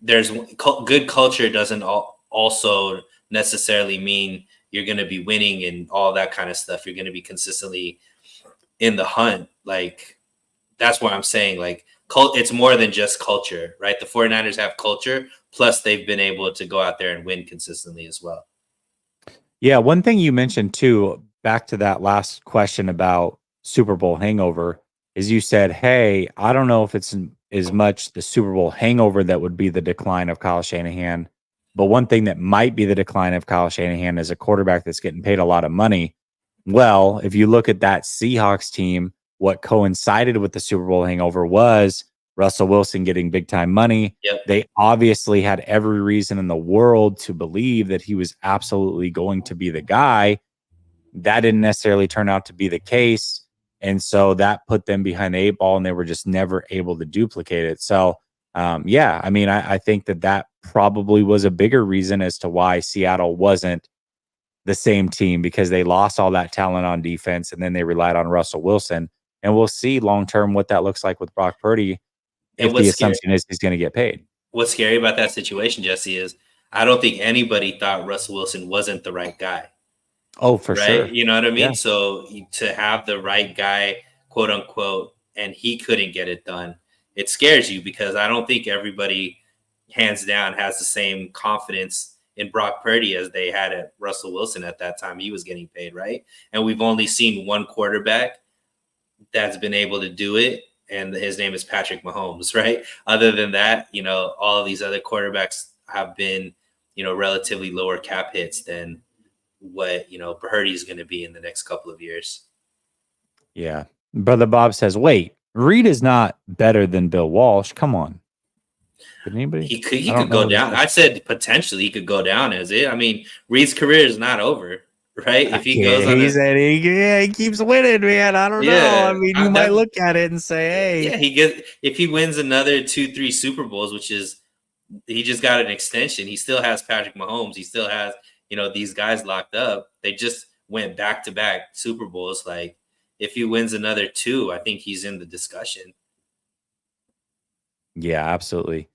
there's good culture doesn't also necessarily mean you're going to be winning and all that kind of stuff. You're going to be consistently in the hunt. Like, that's why I'm saying, like, it's more than just culture, right? The 49ers have culture, plus they've been able to go out there and win consistently as well. Yeah, one thing you mentioned too, back to that last question about Super Bowl hangover, is you said, hey, I don't know if it's as much the Super Bowl hangover that would be the decline of Kyle Shanahan, but one thing that might be the decline of Kyle Shanahan is a quarterback that's getting paid a lot of money. Well, if you look at that Seahawks team, what coincided with the Super Bowl hangover was Russell Wilson getting big time money. Yep. They obviously had every reason in the world to believe that he was absolutely going to be the guy. That didn't necessarily turn out to be the case. And so that put them behind the 8 ball, and they were just never able to duplicate it. So, yeah, I mean, I think that probably was a bigger reason as to why Seattle wasn't the same team, because they lost all that talent on defense and then they relied on Russell Wilson. And we'll see long term what that looks like with Brock Purdy if the assumption is he's going to get paid. What's scary about that situation, Jesse, is I don't think anybody thought Russell Wilson wasn't the right guy. Oh, for sure. You know what I mean? Yeah. So to have the right guy, quote unquote, and he couldn't get it done, it scares you, because I don't think everybody hands down has the same confidence in Brock Purdy as they had at Russell Wilson at that time he was getting paid, right? And we've only seen one quarterback that's been able to do it, and his name is Patrick Mahomes, right? Other than that, all of these other quarterbacks have been, relatively lower cap hits than what, Purdy is going to be in the next couple of years. Yeah. Brother Bob says, wait, Reed is not better than Bill Walsh. Come on. Could anybody? He could go down. I said potentially he could go down as it. I mean, Reed's career is not over, right? If he goes on, he keeps winning, man. I don't know. I mean, you might look at it and say, hey, if he wins another 2-3 Super Bowls, which is, he just got an extension. He still has Patrick Mahomes. He still has, these guys locked up. They just went back-to-back Super Bowls. Like, if he wins another 2, I think he's in the discussion. Yeah, absolutely.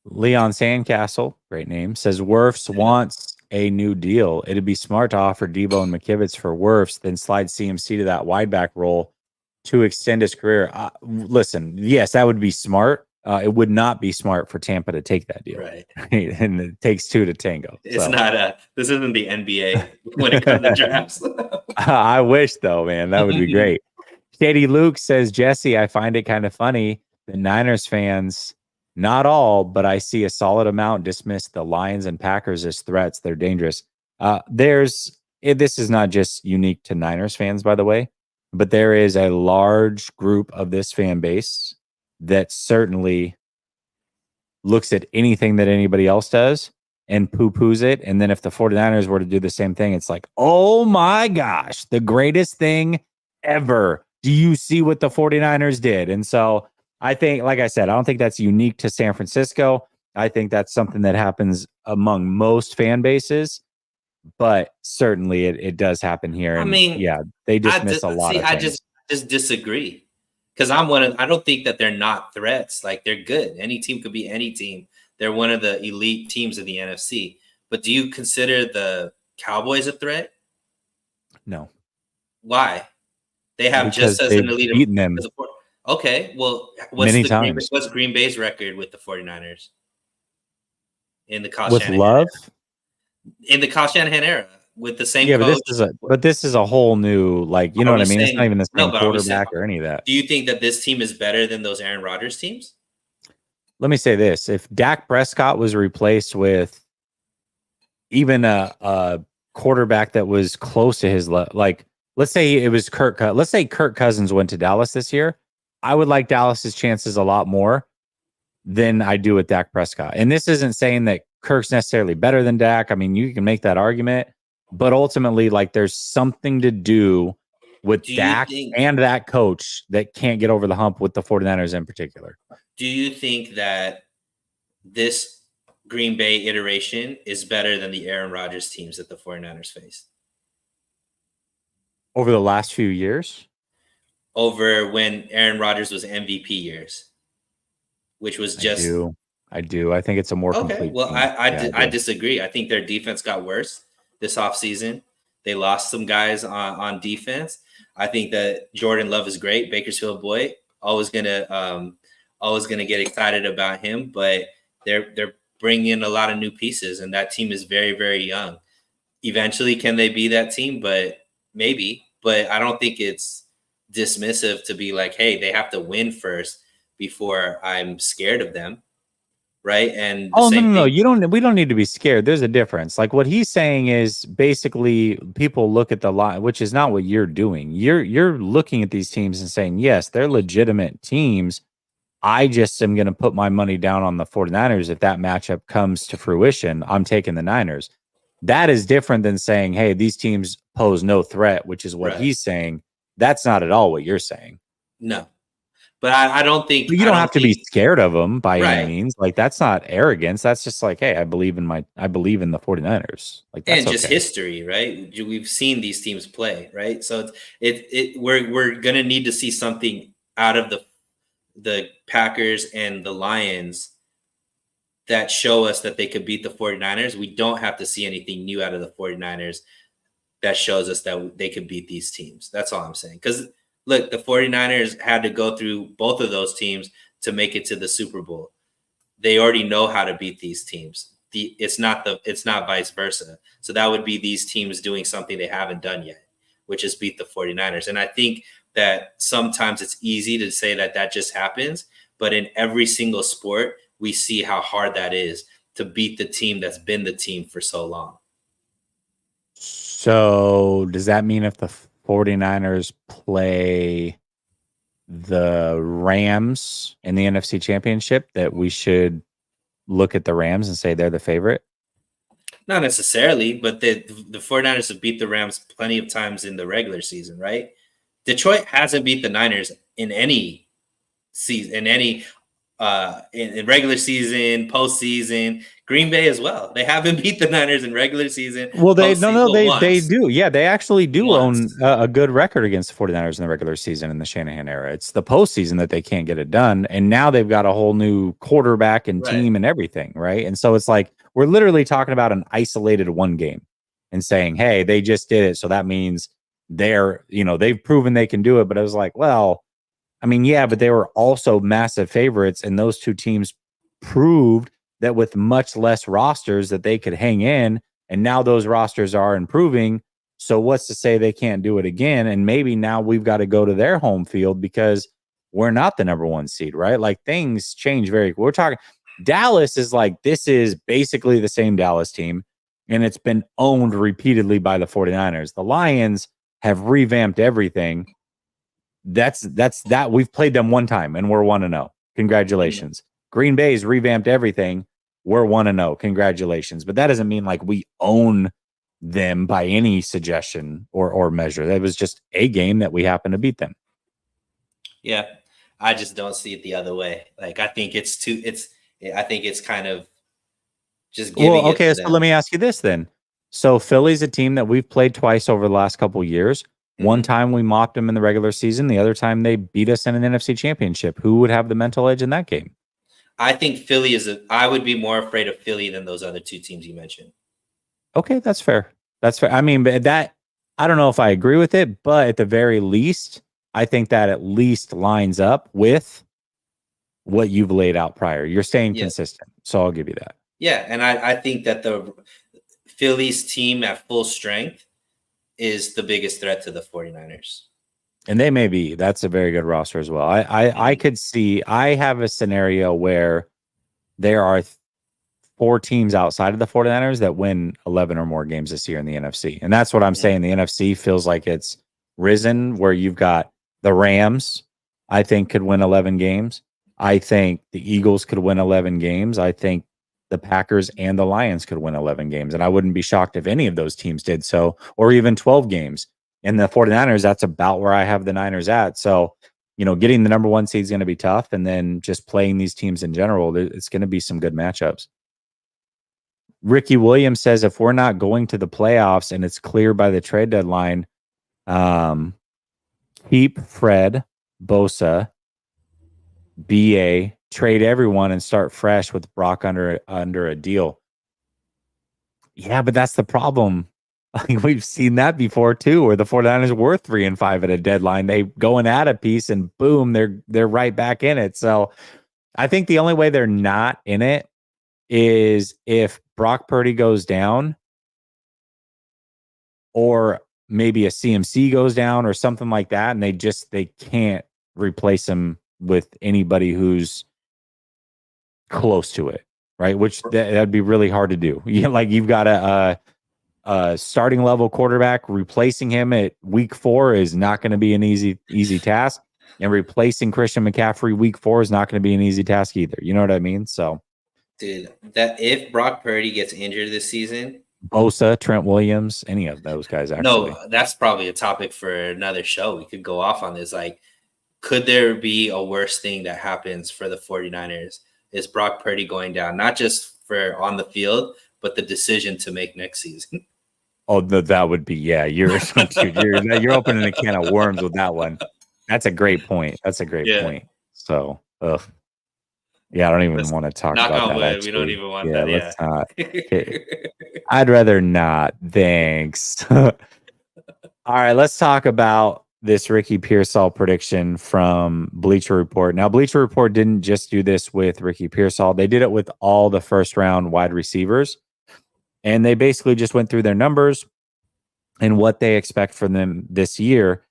Leon Sandcastle, great name, says Wirfs wants a new deal. It'd be smart to offer Debo and McKivitz for Wirfs, then slide CMC to that wide back role to extend his career. Listen, yes, that would be smart. It would not be smart for Tampa to take that deal. Right. And it takes 2 to tango. It's not this isn't the NBA when it comes to drafts. I wish, though, man. That would be great. Shady Luke says, Jesse, I find it kind of funny that Niners fans, not all, but I see a solid amount, dismiss the Lions and Packers as threats. They're dangerous. This is not just unique to Niners fans, by the way, but there is a large group of this fan base that certainly looks at anything that anybody else does and poo-poos it. And then if the 49ers were to do the same thing, it's like, oh my gosh, the greatest thing ever. Do you see what the 49ers did? And so I think, like I said, I don't think that's unique to San Francisco. I think that's something that happens among most fan bases, but certainly it does happen here. And yeah, they dismiss a lot of things. I just disagree, because I don't think that they're not threats. Like, they're good. Any team could be any team. They're one of the elite teams of the NFC. But do you consider the Cowboys a threat? No. Why? They have because just as an elite beaten them. Okay, well, what's Green Bay's record with the 49ers in the Kyle Shanahan love era? In the Kyle Shanahan era with the same coach? But this is a whole new, like, you know what I mean? It's not even the same quarterback or any of that. Do you think that this team is better than those Aaron Rodgers teams? Let me say this: if Dak Prescott was replaced with even a quarterback that was close to his like, let's say it was let's say Kirk Cousins went to Dallas this year, I would like Dallas's chances a lot more than I do with Dak Prescott. And this isn't saying that Kirk's necessarily better than Dak. I mean, you can make that argument, but ultimately, like, there's something to do with Do you Dak think and that coach that can't get over the hump with the 49ers in particular. do you think that this Green Bay iteration is better than the Aaron Rodgers teams that the 49ers face? Over the last few years? Over when Aaron Rodgers was MVP years, which was I just do. I do. I think it's a more okay. complete Well, team. Yeah, I I do. disagree. I think their defense got worse this offseason. They lost some guys on defense. I think that Jordan Love is great. Bakersfield boy, always gonna get excited about him. But they're bringing in a lot of new pieces, and that team is very very young. Eventually, can they be that team? But maybe. But I don't think it's dismissive to be like, hey, they have to win first before I'm scared of them, right? And the Oh, no, same no, no. thing, We don't need to be scared. There's a difference. Like what he's saying is basically people look at the line, which is not what you're doing. You're looking at these teams and saying, yes, they're legitimate teams. I just am going to put my money down on the 49ers. If that matchup comes to fruition, I'm taking the Niners. That is different than saying, hey, these teams pose no threat, which is what right? he's saying. That's not at all what you're saying. No, but I don't think But you I don't have don't to be think scared of them by any right. means. Like that's not arrogance. That's just like, hey, I believe in the 49ers. Like that's And just okay. history, right? We've seen these teams play, right? So we're gonna need to see something out of the Packers and the Lions that show us that they could beat the 49ers. We don't have to see anything new out of the 49ers that shows us that they could beat these teams. That's all I'm saying. Because look, the 49ers had to go through both of those teams to make it to the Super Bowl. They already know how to beat these teams. It's not vice versa. So that would be these teams doing something they haven't done yet, which is beat the 49ers. And I think that sometimes it's easy to say that just happens, but in every single sport, we see how hard that is to beat the team that's been the team for so long. So does that mean if the 49ers play the Rams in the NFC Championship that we should look at the Rams and say they're the favorite? Not necessarily, but the 49ers have beat the Rams plenty of times in the regular season, right? Detroit hasn't beat the Niners in any season, in regular season, postseason. Green Bay as well. They haven't beat the Niners in regular season, Well, postseason. Well, they once, do. Yeah, they actually do own once, a good record against the 49ers in the regular season in the Shanahan era. It's the postseason that they can't get it done. And now they've got a whole new quarterback and right? team and everything, right? And so it's like we're literally talking about an isolated one game and saying, hey, they just did it. So that means they've proven they can do it. But I was like, well, I mean, yeah, but they were also massive favorites, and those two teams proved that with much less rosters that they could hang in, and now those rosters are improving. So what's to say they can't do it again? And maybe now we've got to go to their home field because we're not the number one seed, right? Like things change we're talking Dallas is like this is basically the same Dallas team, and it's been owned repeatedly by the 49ers. The Lions have revamped everything. That's that we've played them one time and we're 1-0. Congratulations. Green Bay's revamped everything. We're 1-0. Congratulations. But that doesn't mean like we own them by any suggestion or measure. That was just a game that we happened to beat them. Yeah, I just don't see it the other way. Like I think I think it's kind of just giving it to So them. let me ask you this then. So Philly's a team that we've played twice over the last couple of years. One time we mopped them in the regular season. The other time they beat us in an NFC championship. Who would have the mental edge in that game? I think I would be more afraid of Philly than those other two teams you mentioned. Okay, that's fair. That's fair. I mean, but I don't know if I agree with it, but at the very least, I think that at least lines up with what you've laid out prior. You're staying consistent. So I'll give you that. Yeah, and I think that the Phillies team at full strength is the biggest threat to the 49ers. And they may be. That's a very good roster as well. I could see. I have a scenario where there are 4 teams outside of the 49ers that win 11 or more games this year in the NFC. And that's what I'm saying. The NFC feels like it's risen, where you've got the Rams, I think, could win 11 games. I think the Eagles could win 11 games. I think the Packers and the Lions could win 11 games. And I wouldn't be shocked if any of those teams did so, or even 12 games. And the 49ers, that's about where I have the Niners at. So, getting the number 1 seed is going to be tough. And then just playing these teams in general, it's going to be some good matchups. Ricky Williams says, if we're not going to the playoffs and it's clear by the trade deadline, keep Fred, Bosa, BA, trade everyone and start fresh with Brock under a deal. Yeah, but that's the problem. Like, we've seen that before too, where the 49ers were 3-5 at a deadline. They go and add a piece and boom, they're right back in it. So I think the only way they're not in it is if Brock Purdy goes down, or maybe a CMC goes down or something like that, and they can't replace him with anybody who's close to it, right? Which that'd be really hard to do. Like, you've got a starting level quarterback. Replacing him at week 4 is not going to be an easy task, and replacing Christian McCaffrey week 4 is not going to be an easy task either. You know what I mean? So, dude, that if Brock Purdy gets injured this season, Bosa, Trent Williams, any of those guys, actually. No, that's probably a topic for another show. We could go off on this. Like, could there be a worse thing that happens for the 49ers? Is Brock Purdy going down, not just for on the field, but the decision to make next season? Oh, that would be, yeah. You're opening a can of worms with that one. That's a great point. Point. So, yeah, I don't even want to talk about that. Actually. We don't even want that. Let's not. Okay. I'd rather not. Thanks. All right, let's talk about this Ricky Pearsall prediction from Bleacher Report. Now, Bleacher Report didn't just do this with Ricky Pearsall. They did it with all the first-round wide receivers. And they basically just went through their numbers and what they expect from them this year.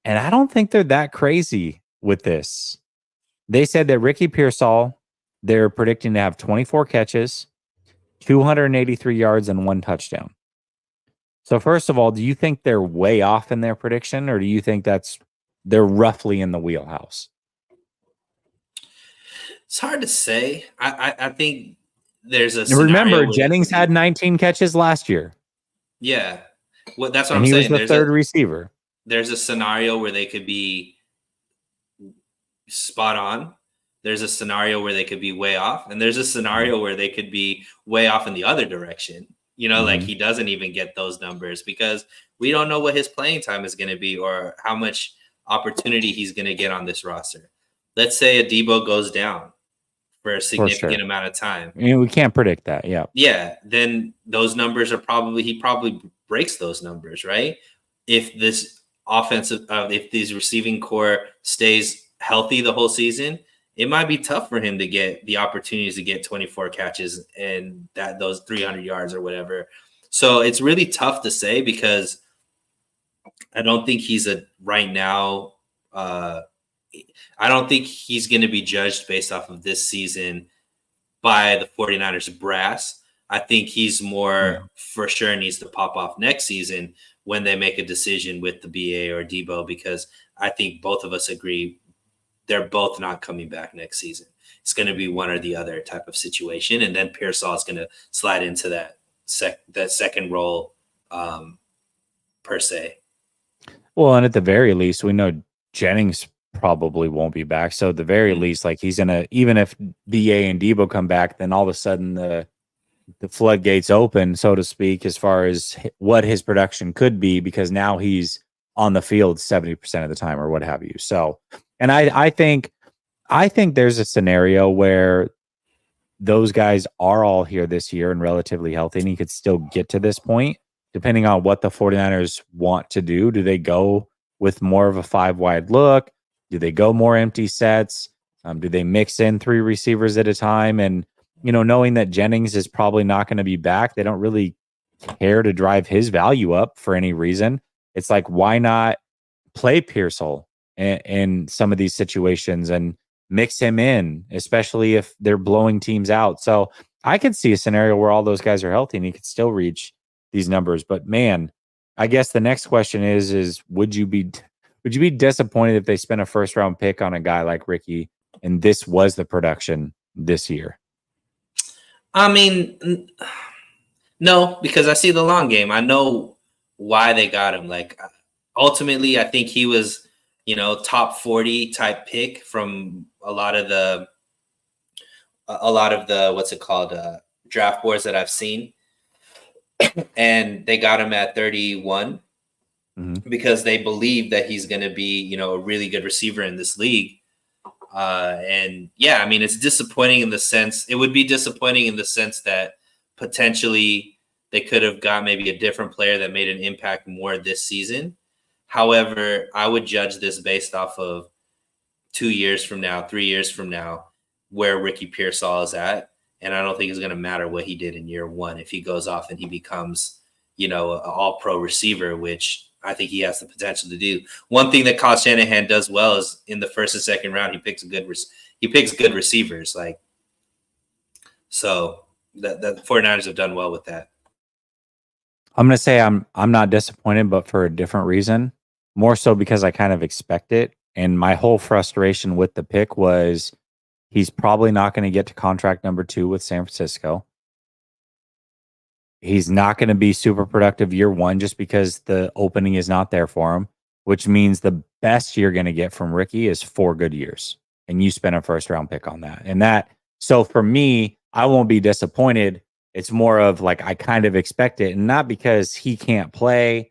And I don't think they're that crazy with this. They said that Ricky Pearsall, they're predicting to have 24 catches, 283 yards, and 1 touchdown. So first of all, do you think they're way off in their prediction, or do you think they're roughly in the wheelhouse? It's hard to say. I think there's a remember Jennings had 19 catches last year. Yeah, well, that's what I'm saying. He was the third receiver. There's a scenario where they could be spot on. There's a scenario where they could be way off, and there's a scenario where they could be way off in the other direction. Like, he doesn't even get those numbers because we don't know what his playing time is going to be or how much opportunity he's going to get on this roster. Let's say a Debo goes down for a significant amount of time. We can't predict that. Yeah. Yeah. Then those numbers he probably breaks those numbers, right? If this if these receiving core stays healthy the whole season, it might be tough for him to get the opportunities to get 24 catches and those 300 yards or whatever. So it's really tough to say because I don't think he's right now. I don't think he's going to be judged based off of this season by the 49ers brass. I think he's more for sure needs to pop off next season when they make a decision with the BA or Debo, because I think both of us agree they're both not coming back next season. It's going to be one or the other type of situation. And then Pearsall is going to slide into that second role per se. Well, and at the very least, we know Jennings probably won't be back. So at the very least, like, he's going to, even if BA and Debo come back, then all of a sudden the floodgates open, so to speak, as far as what his production could be, because now he's on the field 70% of the time or what have you. So, and I think there's a scenario where those guys are all here this year and relatively healthy, and he could still get to this point, depending on what the 49ers want to do. Do they go with more of a 5-wide look? Do they go more empty sets? Do they mix in 3 receivers at a time? And, knowing that Jennings is probably not going to be back, they don't really care to drive his value up for any reason. It's like, why not play Pearsall in some of these situations and mix him in, especially if they're blowing teams out? So I could see a scenario where all those guys are healthy and he could still reach these numbers. But man, I guess the next question is would you be disappointed if they spent a first-round pick on a guy like Ricky and this was the production this year? I mean, no, because I see the long game. I know why they got him. Like, ultimately, I think he was, top 40 type pick from a lot of the what's it called, draft boards that I've seen, and they got him at 31 Mhm. because they believe that he's going to be, a really good receiver in this league. And yeah, I mean, it's disappointing in the sense, it would be disappointing in the sense that potentially they could have got maybe a different player that made an impact more this season. However, I would judge this based off of 2 years from now, 3 years from now, where Ricky Pearsall is at. And I don't think it's going to matter what he did in year one if he goes off and he becomes, an all pro receiver, which I think he has the potential to do. One thing that Kyle Shanahan does well is in the first and second round, he picks good receivers. Like, so the 49ers have done well with that. I'm gonna say I'm not disappointed, but for a different reason. More so because I kind of expect it. And my whole frustration with the pick was he's probably not going to get to contract number 2 with San Francisco. He's not going to be super productive year 1 just because the opening is not there for him, which means the best you're going to get from Ricky is 4 good years. And you spent a first round pick on that. So for me, I won't be disappointed. It's more of like I kind of expect it, and not because he can't play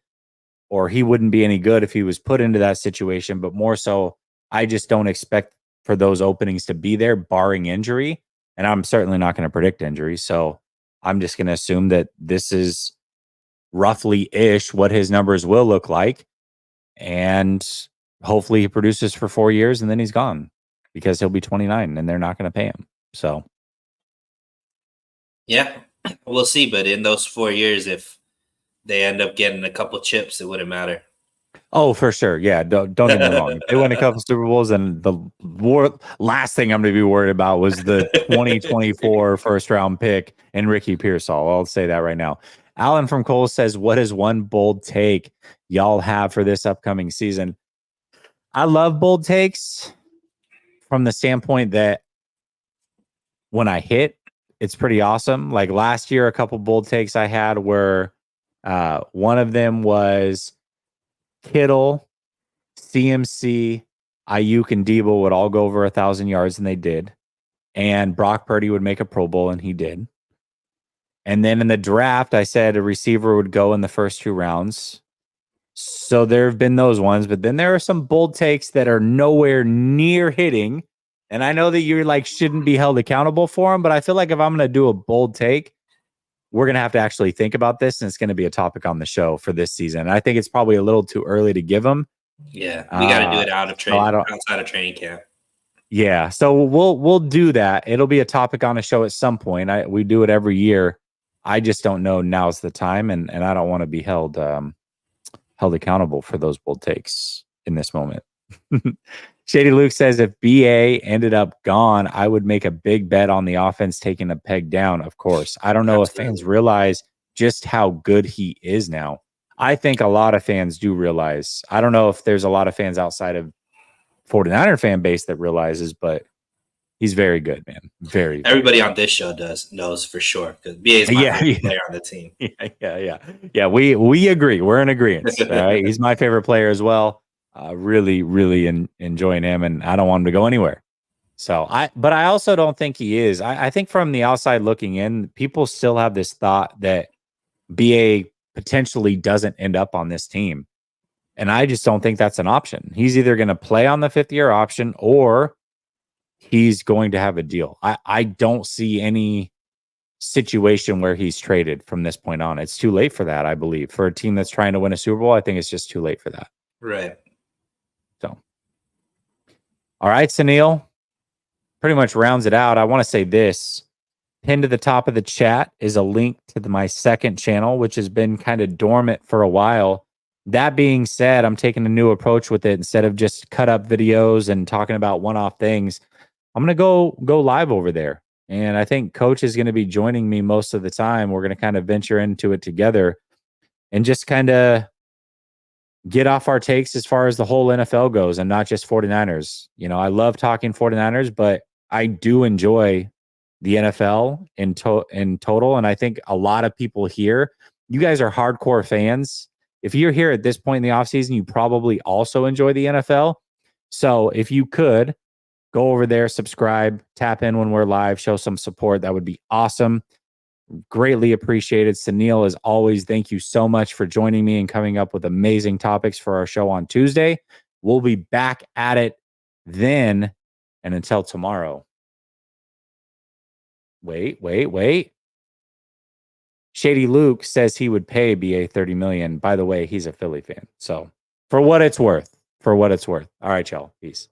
or he wouldn't be any good if he was put into that situation, but more so I just don't expect for those openings to be there barring injury. And I'm certainly not going to predict injury. So I'm just going to assume that this is roughly ish what his numbers will look like. And hopefully he produces for 4 years and then he's gone because he'll be 29 and they're not going to pay him. So, Yeah, we'll see. But in those 4 years, if they end up getting a couple chips, it wouldn't matter. oh, for sure. Yeah. Don't get me wrong. If they win a couple Super Bowls, and the last thing I'm going to be worried about was the 2024 first round pick and Ricky Pearsall. I'll say that right now. Alan from Cole says, what is one bold take y'all have for this upcoming season? I love bold takes from the standpoint that when I hit, it's pretty awesome. Like last year, a couple bold takes I had were one of them was Kittle, CMC, Ayuk, and Debo would all go over 1,000 yards, and they did. And Brock Purdy would make a Pro Bowl, and he did. And then in the draft, I said a receiver would go in the first 2 rounds. So there have been those ones, but then there are some bold takes that are nowhere near hitting. And I know that you're like shouldn't be held accountable for them, but I feel like if I'm going to do a bold take, we're going to have to actually think about this, and it's going to be a topic on the show for this season. I think it's probably a little too early to give them. Yeah, we got to do it outside of training camp. Yeah, so we'll do that. It'll be a topic on a show at some point. We do it every year. I just don't know now's the time, and I don't want to be held accountable for those bold takes in this moment. Shady Luke says if BA ended up gone, I would make a big bet on the offense taking a peg down. Of course, I don't know if fans realize just how good he is now. I think a lot of fans do realize. I don't know if there's a lot of fans outside of 49er fan base that realizes, but he's very good, man. Very. Everybody on this show knows for sure because BA is my favorite player on the team. Yeah. We agree. We're in agreement. Right? He's my favorite player as well. Really, really enjoying him, and I don't want him to go anywhere. But I also don't think he is. I think from the outside looking in, people still have this thought that BA potentially doesn't end up on this team. And I just don't think that's an option. He's either going to play on the 5th-year option or he's going to have a deal. I don't see any situation where he's traded from this point on. It's too late for that, I believe. For a team that's trying to win a Super Bowl, I think it's just too late for that. Right. So, all right, Sunil, pretty much rounds it out. I want to say this. Pinned to the top of the chat is a link to my second channel, which has been kind of dormant for a while. That being said, I'm taking a new approach with it. Instead of just cut up videos and talking about one-off things, I'm going to go live over there. And I think Coach is going to be joining me most of the time. We're going to kind of venture into it together and just kind of get off our takes as far as the whole NFL goes and not just 49ers. You know, I love talking 49ers, but I do enjoy the NFL in total. And I think a lot of people here, you guys are hardcore fans. if you're here at this point in the offseason, you probably also enjoy the NFL. So if you could go over there, subscribe, tap in when we're live, show some support, that would be awesome. Greatly appreciated. Sunil, as always, thank you so much for joining me and coming up with amazing topics for our show on Tuesday. We'll be back at it then. And until tomorrow. Wait. Shady Luke says he would pay BA $30 million. By the way, he's a Philly fan. So for what it's worth. All right, y'all. Peace.